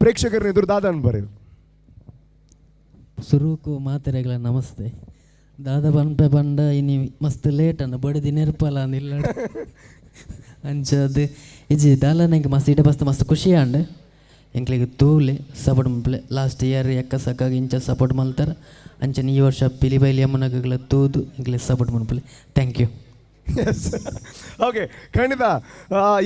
ಪ್ರೇಕ್ಷಕರನ್ನ ಎದುರು ದಾದ ಅನ್ಬರಿ ಸುರುಕು ಮಾತೆರೆಗಳ ನಮಸ್ತೆ ದಾದ ಪನ್ಪೆ ಪಂಡ ಇನಿ ಮಸ್ತ್ ಲೇಟ್ ಅನ್ನ ಬಡದಿ ನೆರ್ಪಲ ಅಂದಿಲ್ಲ ಅಂಚದು ಇಜಿ ದಾಲ ನಂಗೆ ಮಸ್ತ್ ಇಡ ಬಸ್ತ್ ಮಸ್ತ್ ಖುಷಿ ಅಂಡ್ ಎಂಕ್ಲಿಗೆ ತೂಲೆ ಸಪೋರ್ಟ್ ಮಲ್ಪಲೆ ಲಾಸ್ಟ್ ಇಯರ್ ಎಕ್ಕ ಸಕ್ಕಾಗಿ ಇಂಚ ಸಪೋರ್ಟ್ ಮಲ್ತಾರ ಅಂಚನೆ ಈ ವರ್ಷ ಪಿಲಿಬೈಲಿ ಯಮುನಗಗಳ ತೂದು ಎಂಕ್ಲಿಗೆ ಸಪೋರ್ಟ್ ಮಲ್ಪಲೆ ಥ್ಯಾಂಕ್ ಯು ಎಸ್ ಓಕೆ ಖಂಡಿತ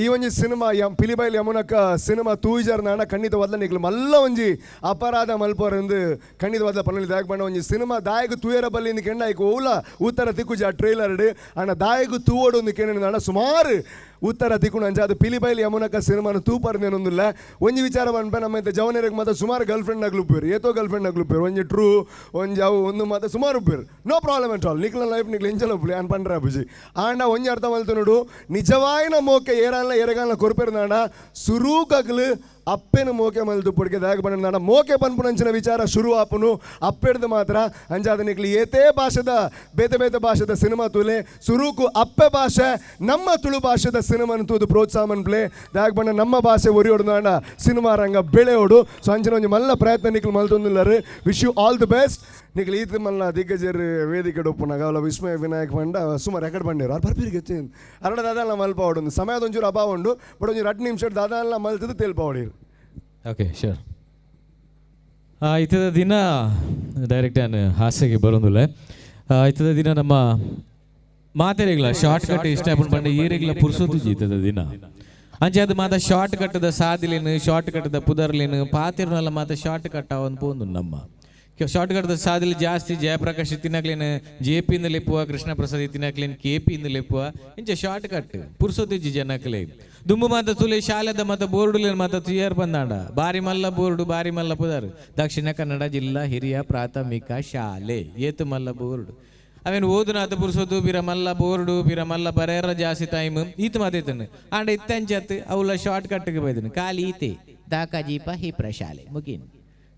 ಈ ಒಂಜಿ ಸಿನಿಮಾ ಪಿಲಿಬೈಲಿ ಯಮುನಕ್ಕ ಸಿನಿಮಾ ತೂಜರ್ನಾಣ ಖಂಡಿತವಾದ್ಲ ನಿಕ್ಲು ಮಲ್ಲ ಒಂಜಿ ಅಪರಾಧ ಮಲ್ಪೋರೆಂದು ಖಂಡಿತವಾದ್ಲ ಪನ್ನೊಲಿ ದಾಯಕ ಬಂಡ ಒಂಜಿ ಸಿನಿಮಾ ದಾಯಗ ತೂಯರ ಬಲ್ಲಿಂದ ಕೆಂಡ ಐಕ್ ಓಲ ಉತ್ತರ ತಿಕ್ಕುಜಿ ಆ ಟ್ರೈಲರ್ಡ್ ಅಣ್ಣ ದಾಯಗ ತೂವೋಡು ಒಂದು ಕೆಣ್ಣ ಸುಮಾರು ಉತ್ತರ ತಿಕ್ಕೊಂಡು ಅಂಚಾದ ಪಿಲಿಬೈಲಿ ಯಮುನಕ್ಕ ಸಿನಿಮಾನ ತೂಪರ್ನೇನೊಂದಿಲ್ಲ ಒಂಜಿ ವಿಚಾರ ಬಂದ್ಪೆ ನಮ್ಮ ಇಂಥ ಜವನರಿಗೆ ಮಾತ್ರ ಸುಮಾರು ಗರ್ಲ್ ಫ್ರೆಂಡ್ ಆಗ್ಲುಪ್ಪೇರು ಏತೋ ಗರ್ಲ್ ಫ್ರೆಂಡ್ ಆಗ್ಲುಪ್ಪೇರು ಒಂಜಿ ಟ್ರೂ ಒಂಜಿ ಅವು ಒಂದು ಮಾತ್ರ ಸುಮಾರು ಉಪ್ಪೇರು ನೋ ಪ್ರಾಬ್ಲಮ್ ಅಟ್ ಆಲ್ ನಿಕ್ಲ ಲೈಫ್ ನಿಕ್ಲು ಎಂಚಲ ಉಪ್ಪಲಿ ಅನ್ ಪಂಡ್ರ ಅಬ್ಬುಜಿ ಆಂಡ ಒಂಜಿ ಅರ್ಥ ಮಲ್ತು ನೋಡು ನಿಜವಾಯಿನ ಮೋಕೆ ಏರಾನ್ಲ ಎರಗಾನ್ಲ ಕೊರ್ಪೇರು ನಾಡ ಸುರೂಕಗ್ಲು ಅಪ್ಪೇನು ಮೋಕೆ ಮಲ್ತು ಪುಡಿಕೆ ದಾಯಕ ಬಂಡ ನಾಡ ಮೋಕೆ ಪನ್ಪುನಂಚಿನ ವಿಚಾರ ಶುರು ಆಪುನು ಅಪ್ಪೆಡ್ದು ಮಾತ್ರ ಅಂಚಾದ ನಿಕ್ಲಿ ಏತೇ ಭಾಷೆದ ಬೇತೆ ಬೇತೆ ಭಾಷೆದ ಸಿನಿಮಾ ತೂಲೆ ಸುರೂಕು ಅಪ್ಪೆ ಭಾಷೆ ನಮ್ಮ ತುಳು ಭಾಷೆದ ಸಿನಿಮಾನ ತೂದು ಪ್ರೋತ್ಸಾಹ ಮನ್ಪ್ಲೆ ದಾಯಕ ಬಂಡ ನಮ್ಮ ಭಾಷೆ ಒರಿಯೋಡು ನಾಡ ಸಿನಿಮಾ ರಂಗ ಬೆಳೆಯೋಡು ಸೊ ಅಂಚಿನ ಒಂಜಿ ಮಲ್ಲ ಪ್ರಯತ್ನ ನಿಕ್ಲು ಮಲ್ತೊಂದಿಲ್ಲರು wish you all the best ನಿಕ್ಲು ಈತ ಮಲ್ಲ ದಿಗ್ಗಜರ್ ವೇದಿಕೆ ಒಪ್ಪುನಾಗ ಅವಲ ವಿಸ್ಮಯ ವಿನಾಯಕ್ ಬಂಡ ಸುಮಾರು ರೆಕಾರ್ಡ್ ಬಂದಿರು ಅವ್ರು ಬರ್ಬಿರಿಗೆ ಅರಡ ದಾದಾಲ ಮಲ್ಪ ಹೊಡು ಸಮಯದ ಒಂಚೂರು ಅಭಾವ ಉಂಡು ಬಟ್ ಒಂಚೂರು 2 ನಿಮಿಷ ದಾದಾಲ ಮಲ್ತದ್ದು ತೆಲ್ಪ ಹೊಡೀರು ಓಕೆ ಶೋರ್ ಇತ್ತದ ದಿನ ಡೈರೆಕ್ಟ್ ನಾನು ಹಾಸ್ಯಗೆ ಬರೋದಿಲ್ಲ ಇತ್ತದ ದಿನ ನಮ್ಮ ಮಾತೆರೆಗಳ ಶಾರ್ಟ್ ಕಟ್ ಇಷ್ಟ ಪಂಡ ಏರೆಗಳ ಪುರ್ಸೋದು ಜೀತದ ದಿನ ಅಂಚೆ ಅದು ಮಾತ ಶಾರ್ಟ್ ಕಟ್ಟದ ಸಾದಿಲೇನು ಶಾರ್ಟ್ ಕಟ್ಟದ ಪುದರ್ಲೇನು ಪಾತಿರ್ನಲ್ಲ ಮಾತ ಶಾರ್ಟ್ ಕಟ್ಟ ಒಂದು ಪೋಂದು ನಮ್ಮ ಶಾರ್ಟ್ ಕಟ್ಟದ ಸಾದಿಲ್ ಜಾಸ್ತಿ ಜಯಪ್ರಕಾಶ್ ತಿನ್ನಕ್ಲೇನು JP ಇಂದ ಲೆಪ್ಪುವ ಕೃಷ್ಣ ಪ್ರಸಾದ್ ತಿನ್ನಕ್ಲೇನು KP ಇಂದ ಲೆಪ್ಪುವ ಇಂಚ ಶಾರ್ಟ್ ಕಟ್ ಪುರ್ಸೋತಿಜ್ಜಿ ಜನಕ್ಲೆ ದುಂಬು ಮಾತ ತುಲೆ ಶಾಲೆದ ಮತ ಬೋರ್ಡುಲೇನು ಮಾತ ತುಯರ್ ಬಂದಾಂಡ ಬಾರಿ ಮಲ್ಲ ಬೋರ್ಡು ಬಾರಿ ಮಲ್ಲ ಪುದರ್ ದಕ್ಷಿಣ ಕನ್ನಡ ಜಿಲ್ಲಾ ಹಿರಿಯ ಪ್ರಾಥಮಿಕ ಶಾಲೆ ಏತು ಮಲ್ಲ ಬೋರ್ಡು ಅವೇನು ಓದುನಾಥ ಪುರ್ಸೋದು ಬಿರ ಮಲ್ಲ ಬೋರ್ಡು ಬಿರ ಮಲ್ಲ ಬರೇರ ಜಾಸ್ತಿ ಟೈಮ್ ಈತ ಮಾತೈತನು ಆಂಡ ಇತ್ತಂಚತ್ ಅವಳ ಶಾರ್ಟ್ ಕಟ್ಗೆ ಬೈದನು ಖಾಲಿ ಈತೆ ದಾಕಾಜೀಪ ಹಿ ಪ್ರಶಾಲೆ ಮುಗೀನ್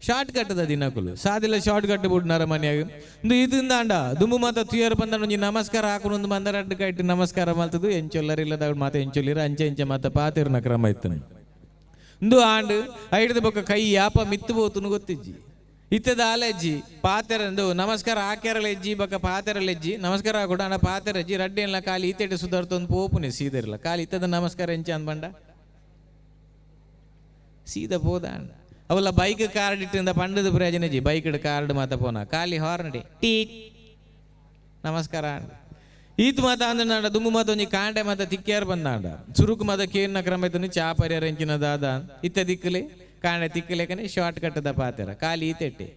ಶಾರ್ಟ್ ಕಟ್ಟದ ದಿನಕುಲು ಸಾದಿಲ್ಲ ಶಾರ್ಟ್ ಕಟ್ ಬಿಡ್ನಾರ ಮನ್ಯಾಗ ಒಂದು ಇದರಿಂದ ಅಂಡ ದುಂಬು ಮಾತ ತುಯರ್ ಬಂದ ಒಂಜಿ ನಮಸ್ಕಾರ ಹಾಕೊಂಡು ಬಂದ 2 ಕೈಟ್ ನಮಸ್ಕಾರ ಮಲ್ತದು ಎಂಚೊಲ್ಲರಿಲ್ಲದ ಮಾತ ಎಂಚೊಲ್ಲಿರ ಅಂಚೆ ಎಂಚೆ ಮಾತ ಪಾತಿರ್ನ ಕ್ರಮ ಇತ್ತನು ಒಂದು ಆಂಡ್ ಐಡದ ಬೊಕ್ಕ ಕೈ ಯಾಪ ಮಿತ್ತು ಬೋತುನು ಗೊತ್ತಿಜ್ಜಿ ಇತ್ತದ ಆಲೆಜ್ಜಿ ಪಾತೆರಂದು ನಮಸ್ಕಾರ ಹಾಕ್ಯಾರಲೆಜ್ಜಿ ಬೊಕ್ಕ ಪಾತೆರಲೆಜ್ಜಿ ನಮಸ್ಕಾರ ಹಾಕೊಡ ಅಣ್ಣ ಪಾತೆರಜ್ಜಿ ರಡ್ಡಿ ಎಲ್ಲ ಕಾಲಿ ಈತೆಡೆ ಸುಧಾರ್ತೊಂದು ಪೋಪುನೆ ಸೀದರಿಲ್ಲ ಕಾಲಿ ಇತ್ತದ ನಮಸ್ಕಾರ ಎಂಚ ಅಂದ್ಬಂಡ ಸೀದಾ ಪೋದ ಅಂಡ ಅವಲ್ಲ ಬೈಕ್ ಕಾರ್ಡ್ ಇಟ್ಟಿಂದ ಪಂಡದ ಪ್ರಯೋಜನ ಜಿ ಬೈಕ್ ಕಾರ್ಡ್ ಮಾತ ಪೋನ ಖಾಲಿ ಹಾರ್ನ್ ಟೀ ನಮಸ್ಕಾರ ಈತ್ ಮಾತ ಅಂದ ದುಮ್ಮು ಮಾತ ಒಂಜಿ ಕಾಂಡೆ ಮಾತ ತಿಕ್ಕ್ಯಾರ ಬಂದಾಂಡ ಸುರುಕು ಮಾತ ಕೇರ್ನ ಕ್ರಮ ಇತ್ತು ಚಾ ಪರಿಹಾರ ಎಂಚಿನ ದಾದ ಇತ್ತ ದಿಕ್ಕಲೆ ಕಾಂಡೆ ತಿಕ್ಕಲೇಕನೆ ಶಾರ್ಟ್ ಕಟ್ಟದ ಪಾತೆರ ಖಾಲಿ ಈತೆಟ್ಟೆ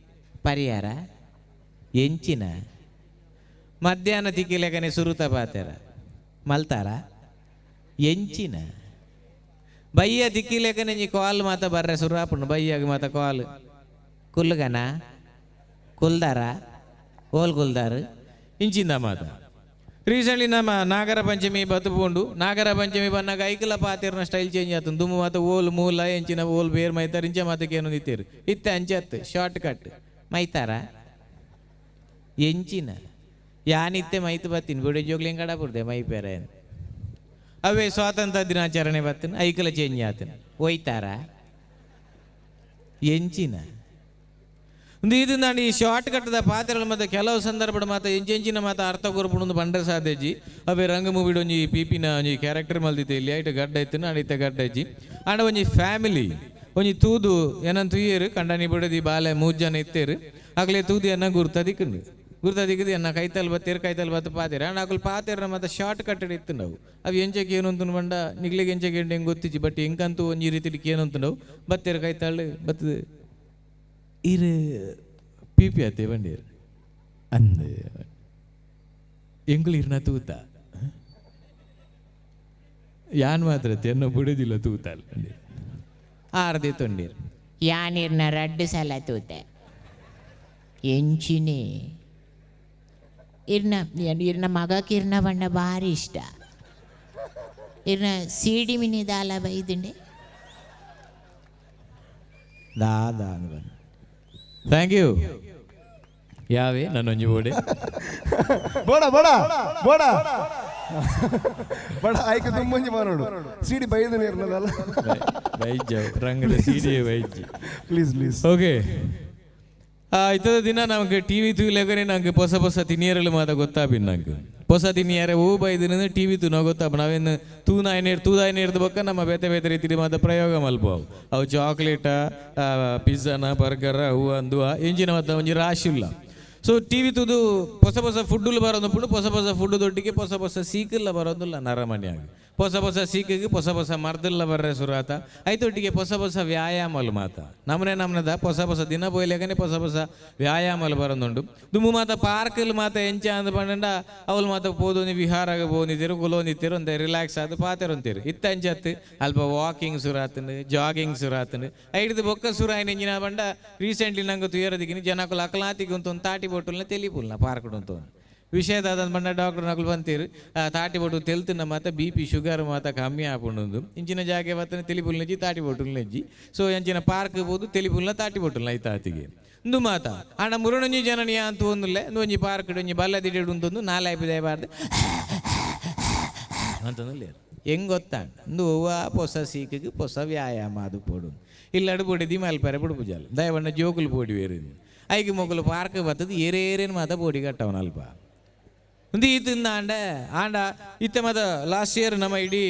ಪರಿಹಾರ ಎಂಚಿನ ಮಧ್ಯಾಹ್ನ ತಿಕ್ಕಲೇಕನೆ ಸುರುತ ಪಾತೆರ ಮಲ್ತಾರ ಎಂಚಿನ ಬಯ್ಯ ದಿಕ್ಕಿಲೇಕನೆ ನೀ ಕಾಲ್ ಮಾತ ಬರ್ರೆ ಸುರಾಪುಣ್ಣು ಬಯ್ಯಾಗ ಮಾತ ಕಾಲ್ ಕುಲ್ಗನ ಕುಲ್ದಾರ ಓಲ್ ಕುಲ್ದಾರ್ ಇಂಚಿಂದ ಮಾತ ರೀಸೆಂಟ್ಲಿ ನಮ್ಮ ನಾಗರ ಪಂಚಮಿ ಬತ್ತುಕೊಂಡು ನಾಗರ ಪಂಚಮಿ ಬಂದಾಗ ಐಕಲ ಪಾತಿರ್ನ ಸ್ಟೈಲ್ ಚೇಂಜ್ ಆಯ್ತು ದುಮ್ಮು ಮಾತ ಓಲ್ ಮೂಲ ಎಂಚಿನ ಓಲ್ ಬೇರ್ ಮೈತಾರ ಇಂಚ ಮಾತಕ್ಕೆ ಏನು ನಿಂತಿರು ಇತ್ತ ಅಂಚತ್ತು ಶಾರ್ಟ್ ಕಟ್ ಮೈತಾರ ಎಂಚಿನ ಯಾನಿತ್ತೆ ಮೈತು ಬತ್ತೀನಿ ಬಿಡಿ ಜೋಗ್ಲಿಂಗ್ ಕಡ ಬಿಡ್ದೆ ಮೈ ಪೇರೆ ಅವೇ ಸ್ವಾತಂತ್ರ್ಯ ದಿನಾಚರಣೆ ಬರ್ತೇನೆ ಐಕಲ ಚೇಂಜ್ ಆತೇನೆ ಒಯ್ತಾರ ಎಂಚಿನ ಒಂದು ಇದನ್ನ ಈ ಶಾರ್ಟ್ ಕಟ್ಟದ ಪಾತ್ರೆಗಳು ಮತ್ತು ಕೆಲವು ಸಂದರ್ಭ ಮಾತ್ರ ಎಂಚಿನ ಮಾತ್ರ ಅರ್ಥ ಕೊರ್ಪುಣೊಂದು ಬಂಡ್ರೆ ಸಾಧ್ಯಜಿ ಅವೇ ರಂಗ ಮೂವಿಡ್ ಒಂಜಿ ಪಿಪಿನ ಒಂಜಿ ಕ್ಯಾರೆಕ್ಟರ್ ಮಲ್ದಿತ್ತೆ ಇಲ್ಲಿ ಐಟ ಗಡ್ಡ ಇತ್ತು ಆಡಿತ ಗಡ್ಡ ಇಜ್ಜಿ ಆಂಡ ಒಂಜಿ ಫ್ಯಾಮಿಲಿ ಒಂಜಿ ತೂದು ಏನಂತ ತುಯ್ಯರು ಕಂಡನಿ ಬಿಡದಿ ಬಾಲೆ 3 ಜನ ಇತ್ತೇರು ಆಗ್ಲೇ ತೂದು ಎನ್ನ ಗುರ್ತದಿಕ್ಕದು ಎನ್ನ ಕೈತಲ್ ಬತ್ತು ಪಾತೇರ ಆಂಡ ಅಕಲ್ ಪಾತೇರ ಮತ್ತೆ ಶಾರ್ಟ್ ಕಟ್ಟಡ ಇತ್ತು ನಾವು ಅವು ಎಂಚಕ್ಕೆ ಏನು ಅಂತ ಬಂಡ ನಿಗ್ಲಿಗೆ ಎಂಚಕ್ಕೆ ಹೆಂಗೆ ಗೊತ್ತಿಜ್ಜಿ ಬಟ್ ಹೆಂಗಂತೂ ಒಂಜಿ ರೀತಿಲಿ ಏನು ಅಂತ ನಾವು ಬತ್ತೇರು ಕೈತಾಳು ಬತ್ತದು ಇರು ಪಿಪಿ ಆತೆ ಬಂಡೀರು ಅಂದ ಎಂಗಳು ಇರ್ನ ತೂತ ಯಾನ್ ಮಾತ್ರ ಎನ್ನ ಬುಡದಿಲ್ಲ ತೂತಲ್ಲ ಆರ್ದೆ ತೊಂಡೀರು ಯಾನಿರ್ನ 2 ಸಲ ತೂತೆ ಎಂಚಿನೇ ಇರ್ನ ಮಗಕ್ಕೆ ಇರ್ನ ಬಣ್ಣ ಭಾರಿ ಇಷ್ಟ ಇರ್ನ ಸಿಡಿ ಮಿನಿ ದಾಲ ಬೈದಿಂಡೆ ದಾದ ಥ್ಯಾಂಕ್ ಯು ಯಾವೇ ನನ್ನೊಂಜಿ ಓಡೆ ಬೋಡ ಬೋಡ ಬೋಡ ಬಡ ಆಯ್ಕೆ ತುಂಬಂಜಿ ಮಾರೋಡು ಸಿಡಿ ಬೈದ ನೀರ್ನದಲ್ಲ ವೈದ್ಯ ರಂಗದ ಸಿಡಿ ವೈದ್ಯ ಪ್ಲೀಸ್ ಓಕೆ ಇತ್ತದ ದಿನ ನಮಗೆ ಟಿವಿ ತೂಲೆಗರೆ ನಂಗೆ ಹೊಸ ತಿನಿಯರಲು ಮಾತ ಗೊತ್ತಾಪಿನ್ ನಂಗೆ ಹೊಸ ತಿನಿಯರ ಹೂ ಬೈದಿನ ಟಿವಿ ತೂ ನಾವು ಗೊತ್ತಾಪ ನಾವೇನು ತೂದಾಯನೇರ್ದ ಬಕ್ಕ ನಮ್ಮ ಬೇತೆ ರೀತಿ ಮಾತ ಪ್ರಯೋಗ ಮಲ್ಪವು ಅವು ಚಾಕ್ಲೇಟ ಪಿಜ್ಜಾನ ಬರ್ಗರ ಹೂ ಅಂದುವ ಎಂಜಿನ ಮಾತ ಒಂಜಿ ರಾಶಿ ಇಲ್ಲ ಸೊ ಟಿವಿ ತೂದು ಹೊಸ ಫುಡ್ಡುಲು ಬರೋದು ಹೊಸ ಫುಡ್ ದೊಡ್ಡಿಗೆ ಹೊಸ ಸೀಕಲ್ಲ ಬರೋದಿಲ್ಲ ನರಮಣಿಯಾಗಿ ಹೊಸ ಸೀಕಿಗೆ ಹೊಸ ಮರ್ದಲ್ಲ ಬರ್ರೆ ಸುರಾತ ಐತೊಟ್ಟಿಗೆ ಹೊಸ ವ್ಯಾಯಾಮಲು ಮಾತ ನಮ್ಮದ ಹೊಸ ದಿನ ಬೋಯ್ಲೆಗನೆ ಹೊಸ ವ್ಯಾಯಾಮಲು ಬರೋದುಂಡು ದುಮ್ಮು ಮಾತ ಪಾರ್ಕಲ್ ಮಾತ ಎಂಚ ಅಂದ ಪಂಡ ಅವಳು ಮಾತ ಪೋದೋನಿ ವಿಹಾರಾಗ ಬೋನಿದ್ದೀರು ಗುಲೋನಿತ್ತೀರು ಒಂದೇ ರಿಲ್ಯಾಕ್ಸ್ ಆದ ಪಾತೆರೊಂತೀರು ಇತ್ತಂಚತ್ತು ಅಲ್ಪ ವಾಕಿಂಗ್ ಸುರಾತನು ಜಾಗಿಂಗ್ ಸುರಾತನು ಐಡ್ದು ಬೊಕ್ಕ ಸುರಾಯಿನ ಎಂಜಿನ ಬಂಡ ರೀಸೆಂಟ್ಲಿ ನಂಗೆ ತುಯರದಿಗಿನಿ ಜನಕ್ಕಲು ಅಕಲಾತಿಗೆ ಒಂದು ತಾಟಿ ಬೋಟಲ್ನ ತೆಲಿಪುಲ್ನ ಪಾರ್ಕಡ್ ಅಂತ ವಿಷಯದ ಬಂಡ ಡಾಕ್ಟರ್ ನಕಲು ಬಂತೀರು ತಾಟಿ ಬೋಟು ತೆಲ್ತಿನ ಮಾತ BP ಶುಗರ್ ಮಾತ ಕಮ್ಮಿ ಆಪುಂಡು ಇಂಚಿನ ಜಾಗೆ ಬತ್ತನ ತೆಲಿಪುಲ್ನಜ್ಜಿ ತಾಟಿ ಬೋಟಲ್ನಜ್ಜಿ ಸೊ ಎಂಚಿನ ಪಾರ್ಕ್ ಬೋದು ತೆಲಿಪುಲ್ನ ತಾಟಿ ಬೋಟಲ್ನ ಐತಾತಿಗೆ ಇಂದು ಮಾತ ಆಣ ಮುರುಣಂಜಿ ಜನನಿಯ ಅಂತ ಒಂದುಲ್ಲೆ ಒಂಜಿ ಪಾರ್ಕ್ ಒಂಜಿ ಬಲ್ಲದಿಡೆ ಉಂಟೊಂದು 4-5 ಬಾರ್ದು ಅಂತಂದ್ರೆ ಹೆಂಗೆ ಗೊತ್ತಾಂಡ ಇಂದು ಹೊಸ ಸೀಕಿಗೆ ಹೊಸ ವ್ಯಾಯಾಮ ಅದು ಪೋಡು ಇಲ್ಲಡು ಪೋಡಿದಿ ಮಲ್ಪರೆ ಪುಡುಪುಜಾಲ ದಯವಣ್ಣ ಜೋಕುಲು ಪೋಡಿ ಬೇರೆ ಐಗೆ ಮೊಗಲು ಪಾರ್ಕ್ ಬರ್ತದೆ ಏರೇರೇನು ಮಾತ ಪೋಡಿ ಕಟ್ಟವನ ಅಲ್ಪ ಒಂದು ಈತಿಂದ ಆಂಡ ಇತ್ತೆ ಮಾತ ಲಾಸ್ಟ್ ಇಯರ್ ನಮ್ಮ ಇಡೀ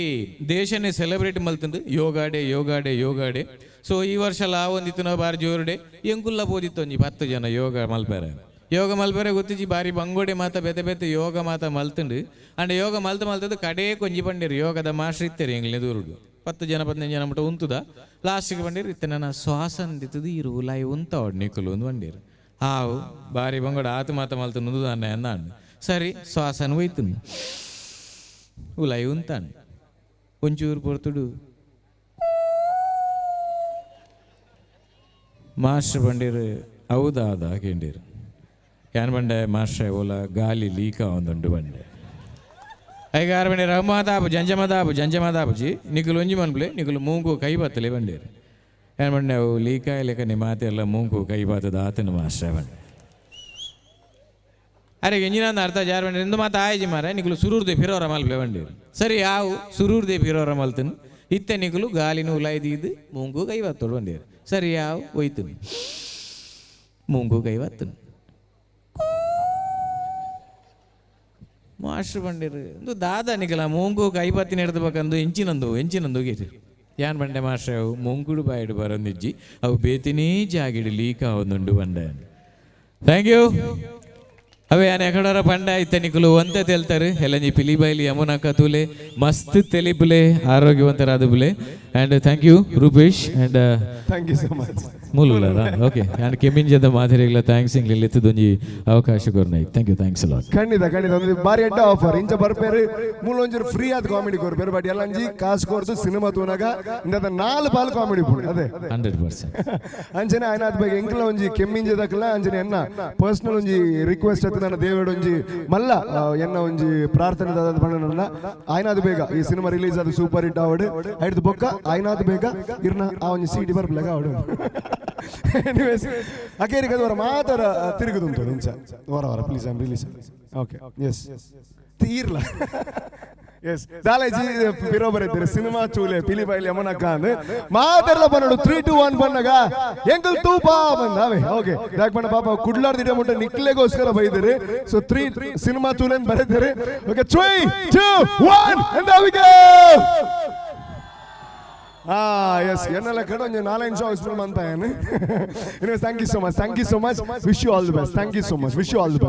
ದೇಶನೇ ಸೆಲೆಬ್ರೇಟ್ ಮಲ್ತಂದು ಯೋಗ ಡೇ ಸೊ ಈ ವರ್ಷ ಒಂದಿತ್ತು ನಾವು ಬಾರಿ ಜೋರು ಡೇ ಎಂಕುಲ್ಲ ಬೋದಿತ್ತು ಒಂಜಿ 10 ಜನ ಯೋಗ ಮಲ್ಪೆರೆ ಗೊತ್ತಿಜ್ಜಿ ಬಾರಿ ಬಂಗೋಡೆ ಮಾತ ಬೇತೆ ಯೋಗ ಮಾತ ಮಲ್ತಂಡು ಅಂಡ್ ಯೋಗ ಮಲ್ತದ್ದು ಕಡೆ ಕೊಂಜಿ ಬಂದಿರು ಯೋಗದ ಮಾಸ್ಟರ್ ಇತ್ತೇರಿ ಎಂಗ್ಲೇ ದೂರುಡು 10 ಜನ 15 ಜನ ಮಟ್ಟ ಉಂತುದ ಲಾಸ್ಟಿಗೆ ಬಂದಿರು ಇತ್ತೆ ನನ್ನ ಶ್ವಾಸ ಅಂದಿತ್ತದು ಇರು ಲೈ ಉಂತ ನಿಕ್ಕಲು ಒಂದು ಬಂದಿರು ಹಾವು ಬಾರಿ ಬಂಗೋಡ ಆತು ಮಾತ ಮಲ್ತು ನುಂದು ಅಂದ ಸರಿ ಶ್ವಾಸನ ಹೋಯ್ತು ಉಲೈ ಉಂತಾನು ಒಂಚೂರು ಪೊರ್ತುಡು ಮಾಸ್ಟರ್ ಬಂದಿರು ಹೌದಾ ಕೇಂದಿರು ಯಾನ್ ಬಂಡೆ ಮಾಸ್ಟರ್ ಓಲ ಗಾಲಿ ಲೀಕ ಒಂದುಂಡು ಬಂಡೆ ಐಗಾರ ಬಂಡೆ ರಹಮಾದಾಬು ಜಂಜಮದಾಬುಜಿ ನಿಗುಲು ಒಂಜಿ ಮನ್ಪ್ಲೆ ನಿಗುಲು ಮೂಗು ಕೈ ಬತ್ತಲೆ ಬಂಡೇರು ಯಾನ್ ಬಂಡೆ ಅವು ಲೀಕ ಲೆಕ್ಕ ಮಾತೆ ಎಲ್ಲ ಮೂಗು ಕೈ ಬಾತದ ಆತನ ಮಾಸ್ಟರ್ ಬಂಡೆ ಅರೆ ಎಂಜಿನ ಅರ್ಥ ಜಾರ ಬಂಡಿ ಎಂದು ಮಾತು ಆಯ್ಜಿ ಮಾರ ನಿಗುಲು ಸುರೂರ್ದೆ ಫಿರೋರ ಮಲ್ಪೆ ಬಂಡೇರು ಸರಿ ಯಾವು ಸುರೂರ್ದೆ ಫಿರೋರ ಮಲ್ತನು ಇತ್ತೆ ನಿಗುಲು ಗಾಲಿನ ಉಲಾಯ್ದಿದ್ದು ಮೂಗು ಕೈ ಬತ್ತೋಡು ಬಂಡೇರು ಸರಿ ಯಾವು ಹೋಯ್ತು ಮೂಗು ಕೈ ಬತ್ತನು ಮಾಸ್ಟರ್ ಬಂಡೇರು ಒಂದು ದಾದ ನಿಗಲ ಮೂಗು ಕೈ ಬತ್ತಿನ ಹಿಡ್ದಬೇಕಂದು ಎಂಚಿನಂದು ಗೇರಿ ಯಾನ್ ಬಂಡೆ ಮಾಸ್ಟರ್ ಅವು ಮುಂಗುಡು ಬಾಯಿಡು ಬರೋಂದಿಜ್ಜಿ ಅವು ಬೇತಿನೇ ಜಾಗಿಡು ಲೀಕ ಒಂದುಂಡು ಬಂಡೆ ಥ್ಯಾಂಕ್ ಯು ಅವೇ ಯಾನ್ ಎಕಡರ ಪಂಡ ಇತ್ತ ನಿಕುಲು ಒಂತ ತೆಲ್ತಾರೆ ಎಲ್ಲಂಜಿ ಪಿಲಿಬೈಲಿ ಯಮುನಾ ಕತುಲೆ ಮಸ್ತ್ ತೆಲಿಪುಲೆ ಆರೋಗ್ಯವಂತರಾದ ಬುಲೆ and thank you Rupesh and thank you so much ಮೂಲುಲದ ಓಕೆ ಯಾನ್ ಕೆಮಿಂಜದ ಮಾದರಿಗಳ ಥ್ಯಾಂಕ್ಸ್ ಇಂಗ್ಲಿ ಎತ್ತದೊಂಜಿ ಅವಕಾಶ ಕೊರ್ನೈ ಥ್ಯಾಂಕ್ಸ್ ಲಾಟ್ ಖಂಡಿತ ಒಂದು ಬಾರಿ ಎಡ್ಡ ಆಫರ್ ಇಂಚ ಬರ್ಪೇರು ಮೂಲೊಂಜರು ಫ್ರೀ ಆದ ಕಾಮಿಡಿ ಕೊರ್ಪೇರು ಬಟ್ ಎಲ್ಲಂಜಿ ಕಾಸು ಕೊರ್ದು ಸಿನಿಮಾ ತೂನಾಗ ಇಂದ 4 ಪಾಲು ಕಾಮಿಡಿ ಪುಡಿ ಅದೇ 100% ಅಂಜನೆ ಆಯ್ನಾದ ಬಗ್ಗೆ ಎಂಕಲ ಒಂಜಿ ಕೆಮ್ಮಿಂಜದಕ್ಲ ಅಂಜನೆ ಎನ್ನ ಪರ್ಸನಲ್ ಒಂಜಿ ರಿಕ್ವೆಸ್ಟ್ ಅತ್ತ ನನ್ನ ದೇವಡು ಒಂಜಿ ಮಲ್ಲ ಎನ್ನ ಒಂಜಿ ಪ್ರಾರ್ಥನೆ ದಾದ ಬಣ್ಣ ಆಯ್ನಾದ ಬೇಗ ಈ ಸಿನಿಮಾ ರಿಲೀಸ್ ಆದ ಸೂಪರ್ ಹಿಟ್ ಆವಡು ಐದು ಬೊಕ್ಕ ಆಯ್ನಾದ ಬೇಗ ಇರ್ನ ಆ ಒಂಜಿ ಸಿಡಿ ಬರ್ಬಲಾಗ ಆವಡು ಎನಿವೇಸ್ ಅಕೇರಿಗೆ ಅದು ಮಾತಾಡ ತಿರುಗುದುಂಟು ಇಂಚ ವರ please I am release okay yes ತೀರ್ಲ ಎಸ್ ದಾಲೇಜಿ ಪಿರೋ ಬರೀತಾರೆ ಸಿನಿಮಾ ಚೂಲೆ ಪಿಲಿಬೈಲಿ ಯಮನಕ್ಕ ಅಂದ್ ಮಾತೆಲ್ಲ ಬಂದೋಡು 3 2 1 ಬಂದಾಗ ಎಂಕಲ್ ತೂಪಾ ಬಂದಾವೆ ಓಕೆ ಯಾಕೆ ಬಂದ ಪಾಪ ಕುಡ್ಲಾರ್ದಿಡ ಮುಟ್ಟ ನಿಕ್ಲೆಗೋಸ್ಕರ ಬೈದಿರಿ ಸೊ 3 ಸಿನಿಮಾ ಚೂಲೆ ಅಂತ ಬರೀತಾರೆ okay 3 2 1 and there we go yes என்னல கட கொஞ்சம் 4 நிமிஷம் explain பண்ணாயேன்னு anyway thank you so much wish you all the best thank you so much wish you all the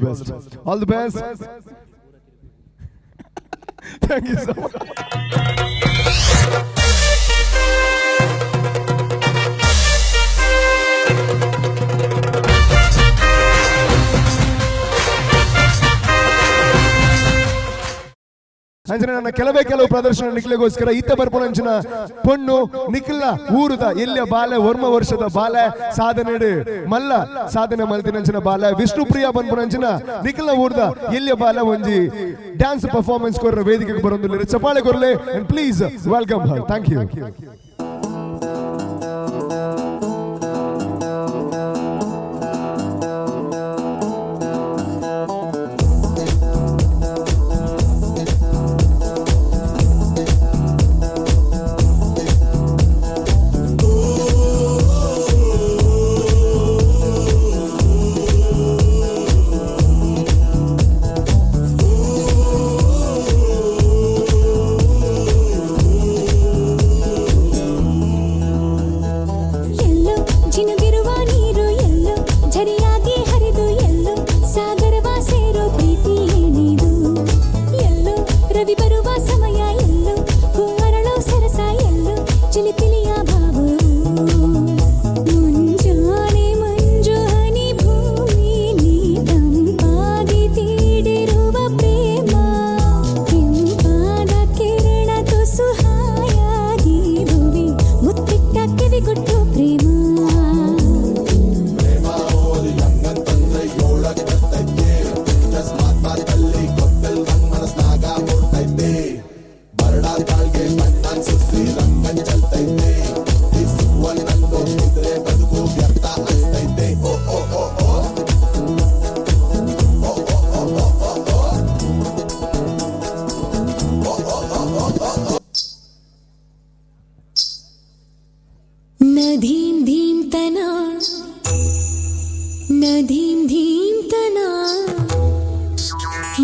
best all the best thank you so much ಅಂಜನ ನನ್ನ ಕೆಲವು ಪ್ರದರ್ಶನ ನಿಕ್ಲೆಗೋಸ್ಕರ ಈತ ಬರ್ಪಣಂಚಿನ ಪೊಣ್ಣು ನಿಕ್ಲ ಊರುದ ಎಲ್ಲಿಯ ಬಾಲೆ ವರ್ಮ ವರ್ಷದ ಬಾಲೆ ಸಾಧನೆ ಮಲ್ಲ ಸಾಧನೆ ಮಲ್ತಿನಂಚಿನ ಬಾಲೆ ವಿಷ್ಣುಪ್ರಿಯ ಬಂದ್ಪಣಂಚಿನ ನಿಕ್ಲ ಊರುದ ಎಲ್ಲಿಯ ಬಾಲೆ ಒಂಜಿ ಡ್ಯಾನ್ಸ್ ಪರ್ಫಾರ್ಮೆನ್ಸ್ ಕೊರ್ರ ವೇದಿಕೆಗೆ ಬರೋದಿಲ್ಲ ಚಪಾಳೆ ಕೊರ್ಲೆ and please welcome her thank you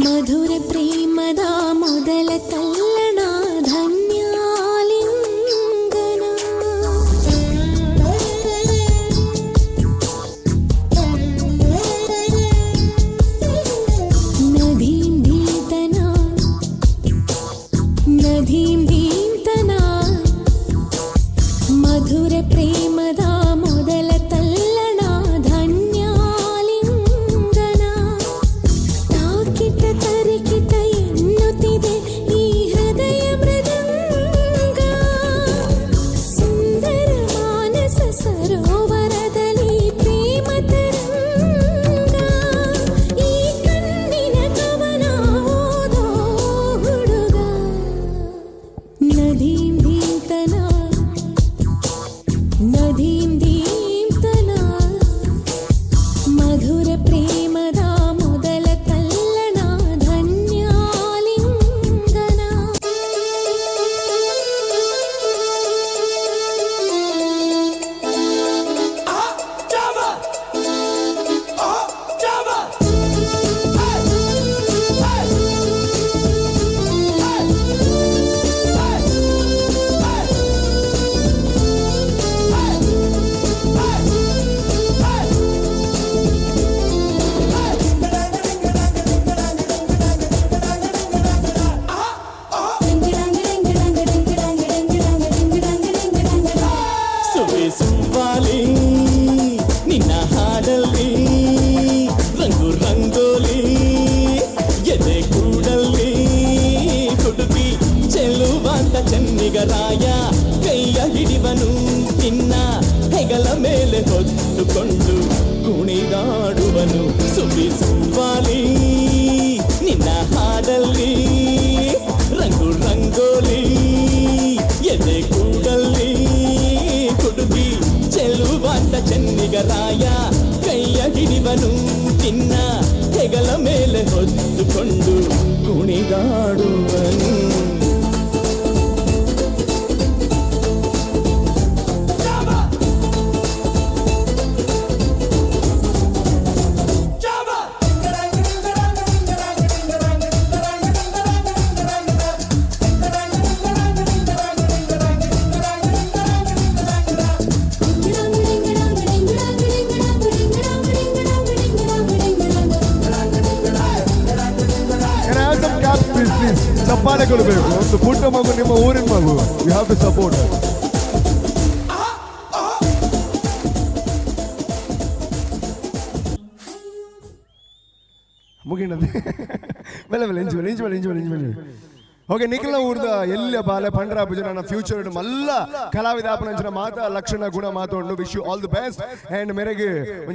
ಮಧುರ ಪ್ರೇಮದ ಮೊದಲ ತಲ್ಲಣ ಧನ್ಯಾಲಿಂಗನ ನದೀಂ ಧೀಂತನ ನದೀಂ ಧೀಂತನ ಮಧುರ ಪ್ರೇಮದ ಮೊದಲ ತಲ್ಲಣ ಧನ್ಯಾಲಿಂಗನ ತಾಕಿತ ತರಿಕಿತ ಎನ್ನುತ್ತಿದೆ ಈ ಹೃದಯ ಮೃದಂಗ ಸುಂದರ ಮಾನಸ ಸರೋವರದಲ್ಲಿ ಪ್ರೇಮ ತರಂಗ ಈ ಕಣ್ಣಿನ ಕವನ ಓದೋ ಹುಡುಗ ನದೀಂ ಧೀಂತನ ನದೀಂ ಧೀಂತನ ಮಧುರ ಪ್ರೇಮದ ಮೊದಲ ತಲ್ಲಣ ಧನ್ಯಾಲಿಂಗನ ಸುವ್ವಾಲಿ ನಿನ್ನ ಹಾಡಲ್ಲಿ ರಂಗು ರಂಗೋಲಿ ಎದೆ ಕೂಡಲ್ಲಿ ಹುಡುಗಿ ಚೆಲುವಂತ ಚೆನ್ನಿಗರಾಯ ಕೈಯ ಹಿಡಿವನು ನಿನ್ನ ಹೆಗಲ ಮೇಲೆ ಹೊತ್ತುಕೊಂಡು ಕುಣಿದಾಡುವನು ಸುವ್ವಾಲಿ ನಿನ್ನ ಹಾಡಲ್ಲಿ ರಂಗು ರಂಗೋಲಿ ಎದೆ ಕೂಡಲ್ಲಿ ಹುಡುಗಿ ಚೆಲುವಂತ ಚೆನ್ನಿಗರಾಯ ಕೈಯ ಹಿಡಿವನು ನಿನ್ನ ಹೆಗಲ ಮೇಲೆ ಹೊತ್ತುಕೊಂಡು ಕುಣಿದಾಡುವನು. ಚಪ್ಪಾಳೆ ಕೊಡಬೇಕು. ಒಂದು ಪುಟ್ಟ ಮಗು, ನಿಮ್ಮ ಊರಿನ ಮಗು. You have to support. ಮುಗಿನದು ಬೆಲೆ ಬೆಲೆ ಇಂಚು ಓಕೆ ನಿಖಿಲ ಊರ್ದ ಎಲ್ಲ ಬಾಲೆ ಪಂಡ್ರಾಪುಜ ನನ್ನ ಫ್ಯೂಚರ್ ಮಲ್ಲ ಕಲಾವಿದ ಆಪನಂಚಿನ ಮಾತ ಲಕ್ಷಣ ಗುಣ ಮಾತೊಂಡು wish you all the best and ಮೇರೆಗೆ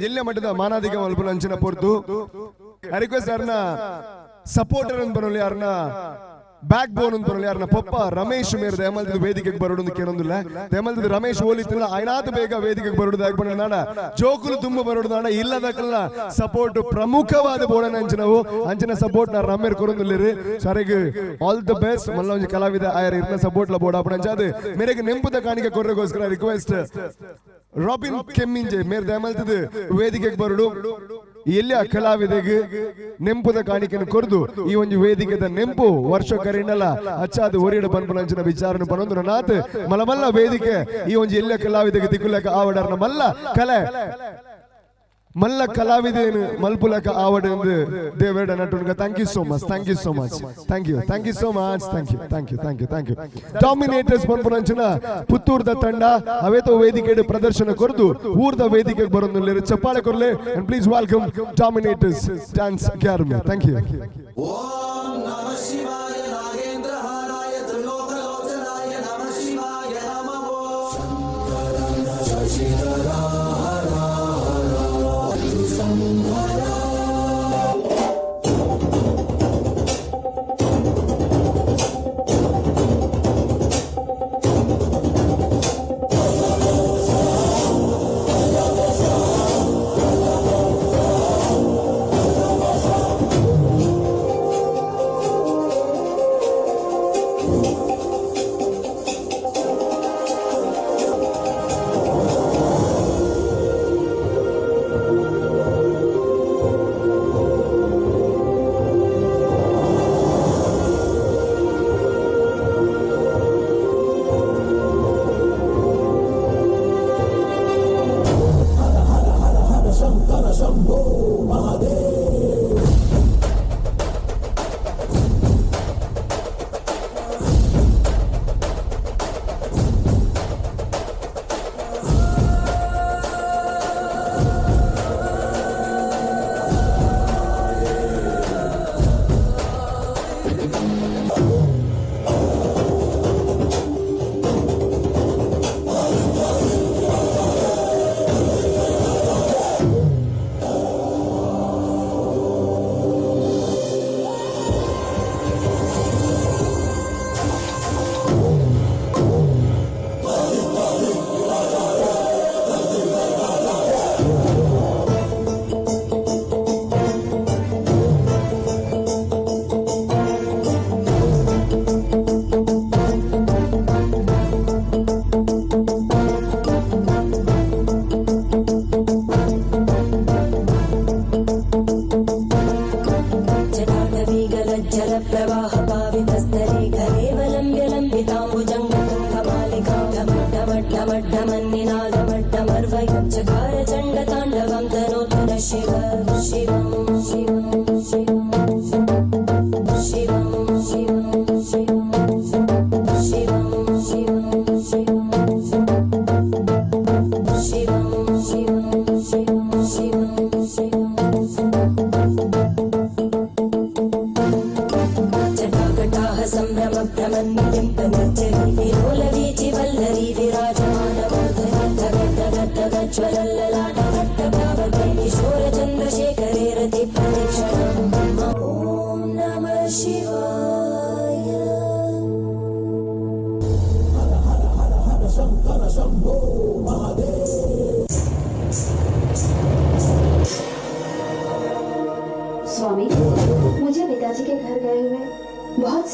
ಎಲ್ಲ ಮಟ್ಟದ ಮಾನಾಧಿಕ ಮಲ್ಪನಂಚಿನ ಪೊರ್ತು ರಿಕ್ವೆಸ್ಟ್ ಯಾರನ್ನ ಸಪೋರ್ಟರ್ ಅಂತ ಬರೋಲ್ಲ, ಯಾರನ್ನ ಬ್ಯಾಕ್ ಬೋನ್ ಅಂತ ಬರೋಲ್ಲ, ಯಾರನ್ನ ಪಪ್ಪ ರಮೇಶ್ ಮೇರ್ ದಯಮಲ್ತಿದ್ದು ವೇದಿಕೆಗೆ ಬರೋದು ಕೇಳೊಂದಿಲ್ಲ. ದಯಮಲ್ತಿದ್ದು ರಮೇಶ್ ಹೋಲಿತ್ತಿಲ್ಲ ಐನಾತ್ ಬೇಗ ವೇದಿಕೆಗೆ ಬರೋದು ಆಗ್ಬಂಡ ನಾಡ ಜೋಕುಲು ತುಂಬ ಬರೋದು ನಾಡ ಇಲ್ಲದಕ್ಕಲ್ಲ ಸಪೋರ್ಟ್ ಪ್ರಮುಖವಾದ ಬೋರ್ಡನ ಅಂಚಿನ ಸಪೋರ್ಟ್ ನಾ ರಮೇರ್ ಕೊರೊಂದಿಲ್ಲಿರಿ. ಸರಿಗೆ ಆಲ್ ದ ಬೆಸ್ಟ್. ಮಲ್ಲ ಒಂಜಿ ಕಲಾವಿದ ಆಯರ್ ಇರ್ನ ಸಪೋರ್ಟ್ ಲ ಬೋರ್ಡ್ ಆಪಣ ಅದು ಮೇರೆಗೆ ನೆಂಪುದ ಕಾಣಿಕೆ ಕೊರ್ರೆಗೋಸ್ಕರ ರಿಕ್ವೆಸ್ಟ್ ರಾಬಿನ್ ಕೆಮ್ಮಿಂಜೆ ಮೇರ್ ದಯಮಲ್ತಿದ್ದು ವೇದಿಕೆಗೆ ಬರೋಡು ಎಲ್ಲ ಕಲಾವಿದೆಗೆ ನೆಂಪುದ ಕಾಣಿಕೆಯನ್ನು ಕೊರದು ಈ ಒಂದು ವೇದಿಕೆದ ನೆಂಪು ವರ್ಷ ಕರೀನಲ್ಲ ಅಚ್ಚಾದ ಒರಿಯಡ ಪನ್ಪುನಂಚಿನ ವಿಚಾರನ ಪನೊಂದು ನಾತ್ ಮಲಮಲ್ಲ ವೇದಿಕೆ ಈ ಒಂದು ಎಲ್ಲ ಕಲಾವಿದೆಗೆ ದಿಕ್ಕುಲಕ ಆವಡರ್ನ ಮಲ್ಲ ಕಲೆ ಮಲ್ಲ ಕಲಾವಿದೇನು ಮಲ್ಪುಲಕ ಆವಡ ಎಂದು ದೇವೇಡ ನಟುನ್ಗ thank you so much. Thank you so much. Dominators ಪನ್ಪುನಂಚಿನ ಪುತ್ತೂರ್ದ ತಂಡ ಅವೇತೋ ವೇದಿಕೆ ಪ್ರದರ್ಶನ ಕೊರದು ಊರ್ದ ವೇದಿಕೆಗೆ ಬರೋದು ಚಪ್ಪಾಳೆ ಕೊರ್ಲೆ and please welcome dominators dance academy. Thank you. ಓಂ ನಮಃ ಶಿವಾಯ ನಾಗೇಂದ್ರ ಹಾರಾಯ ತ್ರಿಲೋಕ ಲೋಚನಾಯ ನಮಃ ಶಿವಾಯ ನಮಃ ಶಂಕರಂ ಶಶಿಧರ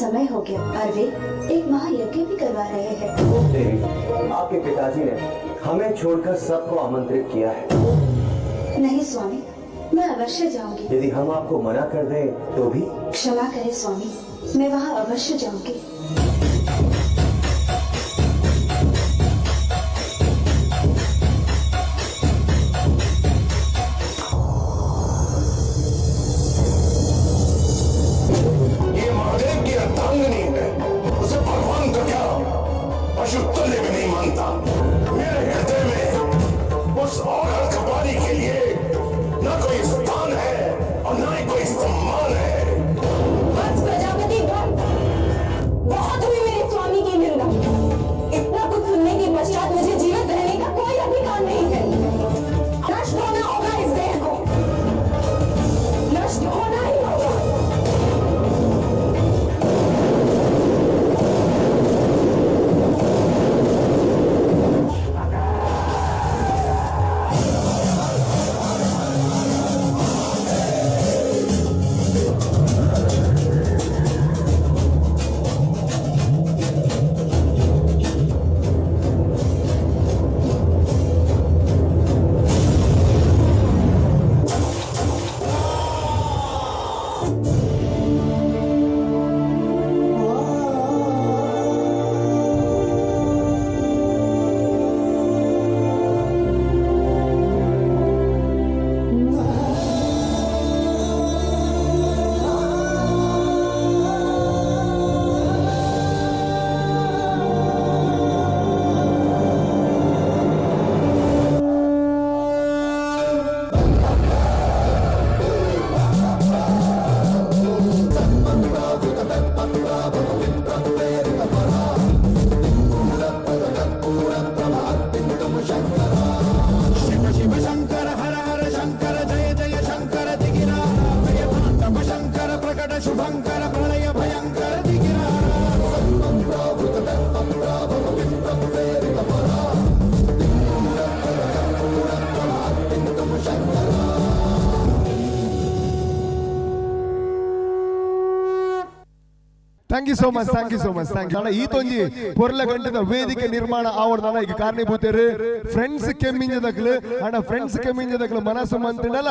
समय हो गया और वे एक महायज्ञ भी करवा रहे हैं। देवी, आपके पिताजी ने हमें छोड़कर सबको आमंत्रित किया है। नहीं स्वामी, मैं अवश्य जाऊंगी। यदि हम आपको मना कर दें तो भी? क्षमा करें स्वामी, मैं वहाँ अवश्य जाऊंगी। ये महादेव की अर्धांगिनी है, उसे भगवान का क्या पशु तुल्य भी नहीं मानता। मेरे हृदय में उस औरत कपाली के लिए न कोई स्थान है और न ही कोई सम्मान है। प्रजापति बहुत हुई मेरे स्वामी की निंदा। इतना कुछ सुनने के पश्चात मुझे जीवित रहने का कोई अधिकार नहीं है। नष्ट होना होगा इस देह को, नष्ट होना ही होगा। Thank you so much, thank you so much, thank you. ಈ ತೊಂಜಿ ಪೊರ್ಲ ಗಂಟದ ವೇದಿಕೆ ನಿರ್ಮಾಣ ಆವಡ್ದಾನ ಈಗ ಕಾರಣೀಭೂತರು ಫ್ರೆಂಡ್ಸ್ ಕೆಮ್ಮಿಂಜದಕ್ಲು ಅಣ್ಣ ಫ್ರೆಂಡ್ಸ್ ಕೆಮ್ಮಿಂಜದಕ್ಲು ಮನಸ್ಸು ಮಂತಿನಲ್ಲ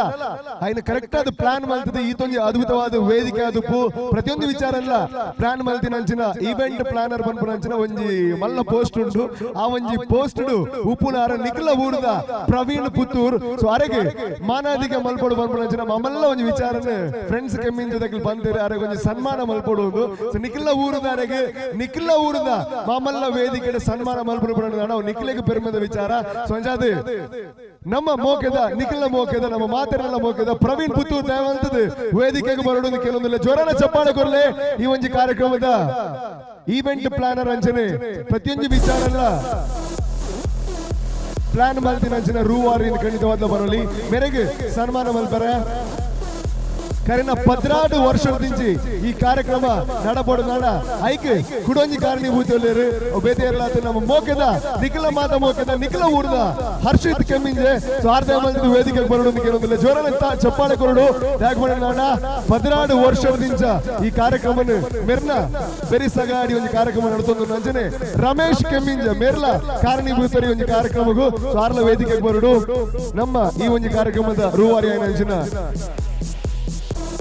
ఆయన ಕರೆಕ್ಟ್ ಆದ ಪ್ಲಾನ್ ಮಲ್ತದೆ. ಈ ತೊಂಜಿ ಅದ್ಭುತವಾದ ವೇದಿಕೆ ಆದುಪ್ಪು ಪ್ರತಿಯೊಂದು ವಿಚಾರ ಎಲ್ಲ ಪ್ಲಾನ್ ಮಲ್ತಿನಂಚಿನ ಈವೆಂಟ್ ಪ್ಲಾನರ್ ಬಂದ್ಪುನಂಚಿನ ಒಂಜಿ ಮಲ್ಲ ಪೋಸ್ಟ್ ಉಂಟು. ಆ ಒಂಜಿ ಪೋಸ್ಟ್ ಉಪ್ಪುನಾರ ನಿಖಲ ಊರ್ದ ಪ್ರವೀಣ್ ಪುತ್ತೂರ್ ಸೊ ಅರೆಗೆ ಮಾನಾದಿಗೆ ಮಲ್ಪಡು ಬಂದ್ಪುನಂಚಿನ ಮಲ್ಲ ಒಂಜಿ ವಿಚಾರನ ಫ್ರೆಂಡ್ಸ್ ಕೆಮ್ಮಿಂಜದಕ್ಲು ಬಂದಿರ ಅರೆಗೆ ಒಂಜಿ ಸನ್ಮಾನ ಮಲ್ಪಡುವುದು. ನಿಖಿಲ ಊರುದಾರೆಗೆ ನಿಖಿಲ ಊರುದ ಮಾಮಲ್ಲ ವೇದಿಕೆ ಸನ್ಮಾನ ಮಲ್ಪಡು ನಾವು ನಿಖಿಲೆಗೆ ಪೆರ್ಮದ ವಿಚಾರ ಸಂಜಾದೆ ನಮ್ಮ ಮೋಕೆದ ನಿಖಿಲ ಮೋಕೆದ ನಮ್ಮ ಮಾತೆರೆಲ್ಲ ಮೋಕೆದ ಪ್ರವೀಣ್ ಪುತ್ತೂರ್ ದೇವಂತದ ವೇದಿಕೆಗೆ ಬರೋದು ಕೆಲವೊಂದಿಲ್ಲ ಜೋರನ ಚಪ್ಪಾಳೆ ಕೊರ್ಲೆ ಈ ಒಂಜಿ ಕಾರ್ಯಕ್ರಮದ ಈವೆಂಟ್ ಪ್ಲಾನರ್ ಅಂಚನೆ ಪ್ರತಿಯೊಂದು ವಿಚಾರ ಎಲ್ಲ ಪ್ಲಾನ್ ಮಲ್ತಿನ ಅಂಚನೆ ರೂವಾರಿ ಖಂಡಿತವಾದ ಬರಲಿ ಮೇರೆಗೆ ಸನ್ಮಾನ ಮಲ್ಪರ ಕರೆನ 16 ವರ್ಷದಿಂಚಿ ಈ ಕಾರ್ಯಕ್ರಮ ನಡಪಡು ನಾಡ ಐಕೆ ಕುಡೊಂಜಿ ಕಾರಣೀಭೂತರು ಬೇತೆಯರ್ಲಾತ ನಮ್ಮ ಮೋಕೆದ ನಿಖಿಲ ಮಾತ ಮೋಕೆದ ನಿಖಿಲ ಊರ್ದ ಹರ್ಷಿತ್ ಕೆಮ್ಮಿಂಜೆ ಸ್ವಾರ್ಥ ಮಂದಿ ವೇದಿಕೆಗೆ ಬರೋದು ಕೆಲವೊಂದಿಲ್ಲ ಜೋರನ ಚಪ್ಪಾಳೆ ಕೊರಡು ಯಾಕೆ ನಾಡ 16 ವರ್ಷದಿಂಚ ಈ ಕಾರ್ಯಕ್ರಮನ ಮೆರ್ನ ಬೆರಿ ಸಗಾಡಿ ಒಂದು ಕಾರ್ಯಕ್ರಮ ನಡೆದೊಂದು ನಂಜನೆ ರಮೇಶ್ ಕೆಮ್ಮಿಂಜೆ ಮೆರ್ಲ ಕಾರಣೀಭೂತರಿ ಒಂದು ಕಾರ್ಯಕ್ರಮಗೂ ಸ್ವಾರ್ಲ ವೇದಿಕೆಗೆ ಬರೋಡು ನಮ್ಮ ಈ ಒಂದು ಕಾರ್ಯಕ್ರಮದ ರೂವಾರಿ ನಂಜಿನ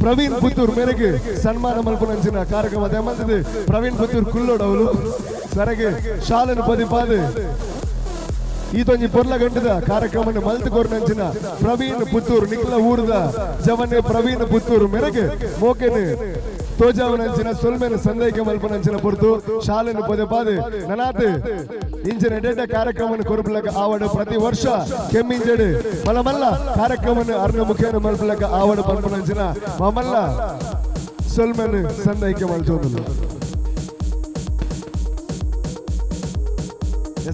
ಪ್ರವೀಣ್ ಪುತ್ತೂರ್ ಮೇರೆಗೆ ಸನ್ಮಾನ ಮಲ್ಪನಂಚಿನ ಕಾರ್ಯಕ್ರಮ ದೇಮಂತದೆ ಪ್ರವೀಣ್ ಪುತ್ತೂರ್ ಕುಲ್ಲೋಡವಲು ಸರಗೆ ಶಾಲೆನ ಪದಿಪಾದೆ ಈತೊಂಜಿ ಪೊರ್ಲ ಗಂಟದ ಕಾರ್ಯಕ್ರಮ ಮಲ್ತುಕೋರ್ನಂಚಿನ ಪ್ರವೀಣ್ ಪುತ್ತೂರ್ ನಿಖಲ ಊರ್ದ ಜವನೆ ಪ್ರವೀಣ್ ಪುತ್ತೂರ್ ಮೇರೆಗೆ ಮೋಕೆನೆ ತೋಜಾವನಂಚಿನ ಸೊಲ್ಮೆನ ಸಂದೇಹಕ್ಕೆ ಮಲ್ಪನಂಚಿನ ಪೊರ್ತು ಶಾಲೆನ ಪದಿಪಾದೆ ನನಾತೆ ಇಂಚಿನ ಎಡೆಡ ಕಾರ್ಯಕ್ರಮ ಕೊರಪಲಕ ಆವಡ ಪ್ರತಿ ವರ್ಷ ಕೆಮ್ಮಿಂಜೆಡು ಮಲ್ಲ ಕಾರ್ಯಕ್ರಮ ಅರ್ನ ಮುಖೇನ ಮಲ್ಪಲಕ ಆವಡ ಪಲ್ಪನಂಚಿನ ಮಲ್ಲ ಸೊಲ್ಮೆನ ಸಂದೇಹಕ್ಕೆ ಮಲ್ಚೋದು.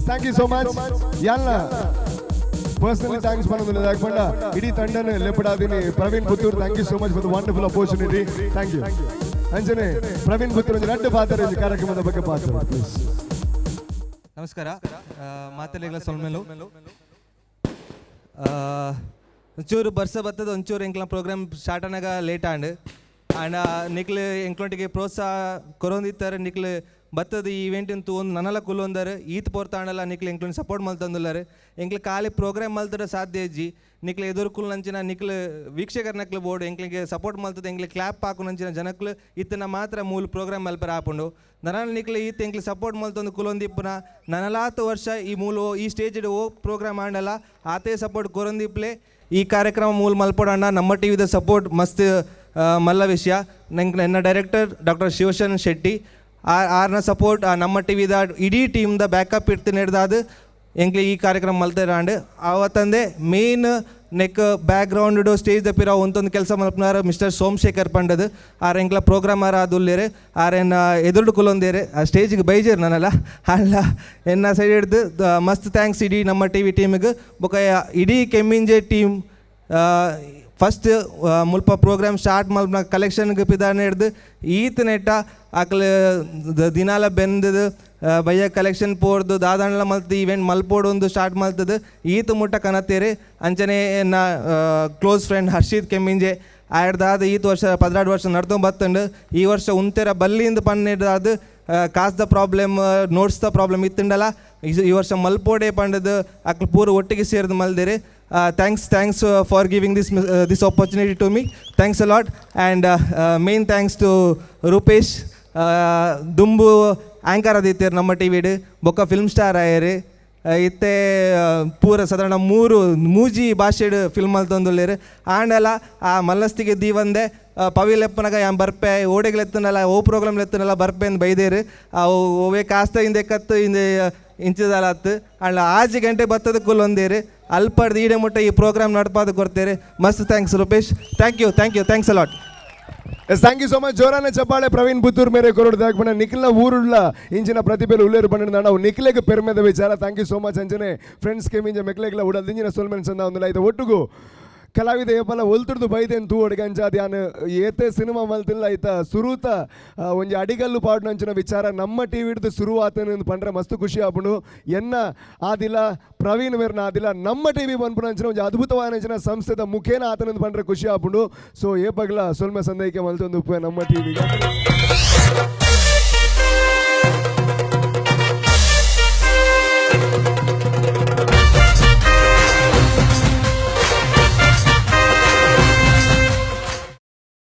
ಥ್ಯಾಂಕ್ ಯು ಸೋ ಮಚ್ ಎಲ್ಲ ಪರ್ಸನಲಿ ಥ್ಯಾಂಕ್ಸ್ ಮಾಡೋದಿಲ್ಲ ಯಾಕಂಡ ಇಡೀ ತಂಡನ ಲೆಪಡಾದಿನಿ Praveen Puttur thank you so much for the wonderful opportunity. Thank you ಅಂಜನೆ ಪ್ರವೀಣ್ ಪುತ್ತೂರ್ ಒಂದು ಎರಡು ಪಾತ್ರ ಈ ಕಾರ್ಯಕ್ರಮದ ಬಗ್ಗೆ ಪಾತ್ರ ಪ್ಲೀಸ್. ನಮಸ್ಕಾರ ಮಾತೆಲೆಗಳ ಸೊಲ್ಮೆಲು ಒಂಚೂರು ಬರ್ಸ ಬರ್ತದ ಒಂಚೂರು ಎಂಕ್ಲ ಪ್ರೋಗ್ರಾಮ್ ಸ್ಟಾರ್ಟ್ ಆನಾಗ ಲೇಟ್ ಆಂಡ್ ಆ್ಯಂಡ್ ನಿಕ್ಲು ಎಂಕ್ಲೊಟ್ಟಿಗೆ ಪ್ರೋತ್ಸಾಹ ಕೊರೊಂದಿತ್ತಾರೆ ನಿಕ್ಲು ಬತ್ತದ ಈ ಇವೆಂಟ್ ಅಂತೂ ಒಂದು ನನಲ ಕುಲೊಂದರ್ ಈತ್ ಪೋರ್ತಾಂಡಲ್ಲ ನಿಕ್ಲು ಎಂಕ್ಲೊಂದು ಸಪೋರ್ಟ್ ಮಲ್ತಂದುಲ್ಲಾರು ಎಂಕ್ಲು ಖಾಲಿ ಪ್ರೋಗ್ರಾಮ್ ಮಲ್ತಡ ಸಾಧ್ಯ ಇಜ್ಜಿ ನಿಕ್ಲು ಎದುರುಕುಲ್ ನಂಚಿನ ನಿಕ್ಲು ವೀಕ್ಷಕರ ನಕ್ಲು ಬೋರ್ಡು ಎಂಕ್ಲಿಗೆ ಸಪೋರ್ಟ್ ಮಲ್ತದ ಎಂಕ್ಲಿ ಕ್ಲಾಪ್ ಹಾಕು ನಂಚಿನ ಜನಕ್ಲು ಇತ್ತನ ಮಾತ್ರ ಮೂಲ ಪ್ರೋಗ್ರಾಮ್ ಮಲ್ಪರ ಹಾಕೊಂಡು ನನಲ್ ನಿಕ್ಲು ಈತ್ ಎಂಕ್ಲಿ ಸಪೋರ್ಟ್ ಮಲ್ತೊಂದು ಕುಲೊಂದಿಪ್ಪನ ನನಲಾತು ವರ್ಷ ಈ ಮೂಲ ಈ ಸ್ಟೇಜ್ ಓ ಪ್ರೋಗ್ರಾಮ್ ಆಂಡಲ್ಲ ಆತೇ ಸಪೋರ್ಟ್ ಕೊರೊಂದಿಪ್ಲೆ ಈ ಕಾರ್ಯಕ್ರಮ ಮೂಲ ಮಲ್ಪಡೋಣ ನಮ್ಮ ಟಿವಿದ ಸಪೋರ್ಟ್ ಮಸ್ತ್ ಮಲ್ಲ ವಿಷಯ ನಂಗೆ ನನ್ನ ಡೈರೆಕ್ಟರ್ ಡಾಕ್ಟರ್ ಶಿವಶರಣ್ ಶೆಟ್ಟಿ ಆರ್ನ ಸಪೋರ್ಟ್ ನಮ್ಮ ಟಿವಿದ ಇಡೀ ಟೀಮ್ದ ಬ್ಯಾಕಪ್ ಇರ್ತೀನಿ ಹಿಡ್ದಾದು ಎಂಕ್ಲಿ ಈ ಕಾರ್ಯಕ್ರಮ ಮಲ್ತಿರಾಂಡ್ ಅವತ್ತಂದೆ ಮೇನ್ ನೆಕ್ ಬ್ಯಾಕ್ಗ್ರೌಂಡ್ ಸ್ಟೇಜ್ ದಪ್ಪಿರೋ ಒಂದೊಂದು ಕೆಲಸ ಮಲ್ಪನಾರ ಮಿಸ್ಟರ್ ಸೋಮಶೇಖರ್ ಪಂಡದು ಆರ್ ಎಂಕ್ಲ ಪ್ರೋಗ್ರಾಮರ್ ಆದುಲ್ಲೇರೆ ಆರೇನು ಎದುರು ಕುಲೊಂದೇರೆ ಆ ಸ್ಟೇಜಿಗೆ ಬೈಜೇರು ನಾನಲ್ಲ ಅಲ್ಲ ಎನ್ನ ಸೈಡ್ ಹಿಡ್ದು ಮಸ್ತ್ ಥ್ಯಾಂಕ್ಸ್ ಇಡೀ ನಮ್ಮ ಟಿವಿ ಟೀಮಿಗೆ ಬೊಕ ಇಡೀ ಕೆಮ್ಮಿಂಜೆ ಟೀಮ್ ಫಸ್ಟ್ ಮುಲ್ಪ ಪ್ರೋಗ್ರಾಮ್ ಸ್ಟಾರ್ಟ್ ಮಲ್ಪನ ಕಲೆಕ್ಷನ್ಗೆ ಪಿದಾನ ಹಿಡ್ದು ಈತ ನೆಟ್ಟ ಆಕಲು ದಿನಾಲ ಬೆಂದದು ಬಯ್ಯ ಕಲೆಕ್ಷನ್ ಪೋರ್ದು ದಾದಾಂಡ್ಲ ಮಲ್ತು ಇವೆಂಟ್ ಮಲ್ಪೋಡೊಂದು ಸ್ಟಾರ್ಟ್ ಮಲ್ತದು ಈತ ಮುಟ್ಟ ಕನತ್ತೇರಿ ಅಂಚನೆ ಎನ್ನ ಕ್ಲೋಸ್ ಫ್ರೆಂಡ್ ಹರ್ಷಿತ್ ಕೆಮ್ಮಿಂಜೆ ಆಡ್ದಾದ ಈತ ವರ್ಷ 16 ವರ್ಷ ನಡ್ಕೊಂಡು ಬತ್ತಂಡು ಈ ವರ್ಷ ಉಂತೆರ ಬಲ್ಲಿಂದ ಪನ್ನಿಡ್ದಾದ ಕಾಸ್ದ ಪ್ರಾಬ್ಲಮ್ ನೋಟ್ಸ್ದ ಪ್ರಾಬ್ಲಮ್ ಇತ್ತುಂಡಲ್ಲ ಈ ವರ್ಷ ಮಲ್ಪೋಡೆ ಪಂಡದು ಅಕ್ಲು ಪೂರ ಒಟ್ಟಿಗೆ ಸೇರಿದು ಮಲ್ದೇರಿ thanks for giving this opportunity to me thanks a lot and main thanks to Rupesh ದುಂಬು ಆ್ಯಂಕರ್ ಆದಿತ್ಯರು ನಮ್ಮ ಟಿವಿಡ್ ಬೊಕ್ಕ ಫಿಲ್ಮ್ ಸ್ಟಾರ್ ಆಯರು ಇತ್ತೆ ಪೂರ ಸಾಧಾರಣ ಮೂಜಿ ಭಾಷೆಡ್ ಫಿಲ್ಮ್ ಅಲ್ಲಿ ತಂದುಳ್ಳೇರು ಆಂಡೆಲ್ಲ ಆ ಮಲ್ಲಸ್ತಿಗೆ ದೀವಂದೆ ಪವಿಲೆಪ್ಪನಾಗ ಯಾನ್ ಬರ್ಪೆ ಓಡೆಗ್ಲೆತ್ತನಲ್ಲ ಓ ಪ್ರೋಗ್ರಾಮ್ಲೆತ್ತನಲ್ಲ ಬರ್ಪೆ ಅಂತ ಬೈದೇರು ಓವೇ ಕಾಸ್ತ ಹಿಂದೆ ಕತ್ತು ಹಿಂದೆ ಇಂಚಿದಲತ್ತು ಅಲ್ಲ 6 ಗಂಟೆ ಬತ್ತದ ಕುಲ್ಲೊಂದೇರು ಅಲ್ಪಡ್ದು ಈಡೆ ಮುಟ್ಟ ಈ ಪ್ರೋಗ್ರಾಮ್ ನಡ್ಪಾದ ಕೊಡ್ತೇರೆ ಮಸ್ತ್ thanks Rupesh thank you thanks a lot thank you so much జోరానే చెప్పాలి ప్రవీణ్ పుత్తూరు మేరే కొరడు దాకపోయిన నిఖిల ఊరుళ్ళ ఇంచిన ప్రతిభలు ఉల్లేరు పండిన ನಾವು ನಿಖಿಲೆಗೆ ಪೆರ್ ಮೇಲೆ ವಿಚಾರ ಥ್ಯಾಂಕ್ ಯು ಸೋ ಮಚ್ ಅಂಚನೆ ಫ್ರೆಂಡ್ಸ್ ಕೆ ಮಿಂಜ ಮೆಕ್ಲೆಗ್ಲ ಉಡಲ್ ದಿಂಜಿನ ಸೋಲ್ಮೆನ್ ಸಂದ ಒಂದಿಲ್ಲ ಇದು ಒಟ್ಟುಗು ಕಲಾವಿದ ಏಪಲ್ಲ ಒಲ್ತುಡ್ದು ಬೈದೇನು ತೂ ಒಡಗಂಚ ಧ್ಯಾನ ಏತೆ ಸಿನಿಮಾ ಮಲ್ತಿಲ್ಲ ಐತ ಸುರೂತ ಒಂಜಿ ಅಡಿಗಲ್ಲು ಪಾಡು ನಂಚಿನ ವಿಚಾರ ನಮ್ಮ ಟಿವಿ ಹಿಡಿದು ಶುರು ಆತನ ಪಂಡ್ರೆ ಮಸ್ತ್ ಖುಷಿ ಆಪುಂಡು ಎನ್ನ ಆದಿಲ್ಲ ಪ್ರವೀಣ್ ಮೇರ್ನ ಆದಿಲ್ಲ ನಮ್ಮ ಟಿವಿ ಬಂದ್ಪುಣ ಅಂಚಿನ ಒಂದು ಅದ್ಭುತವಾದ ಸಂಸ್ಥೆದ ಮುಖೇನ ಆತನ ಪಂಡ್ರೆ ಖುಷಿ ಆಪುಂಡು ಸೊ ಏಪಗ್ಲ ಸೊಲ್ಮೆ ಸಂದೈಕೆ ಮಲ್ತೊಂದು ನಮ್ಮ ಟಿವಿಗೆ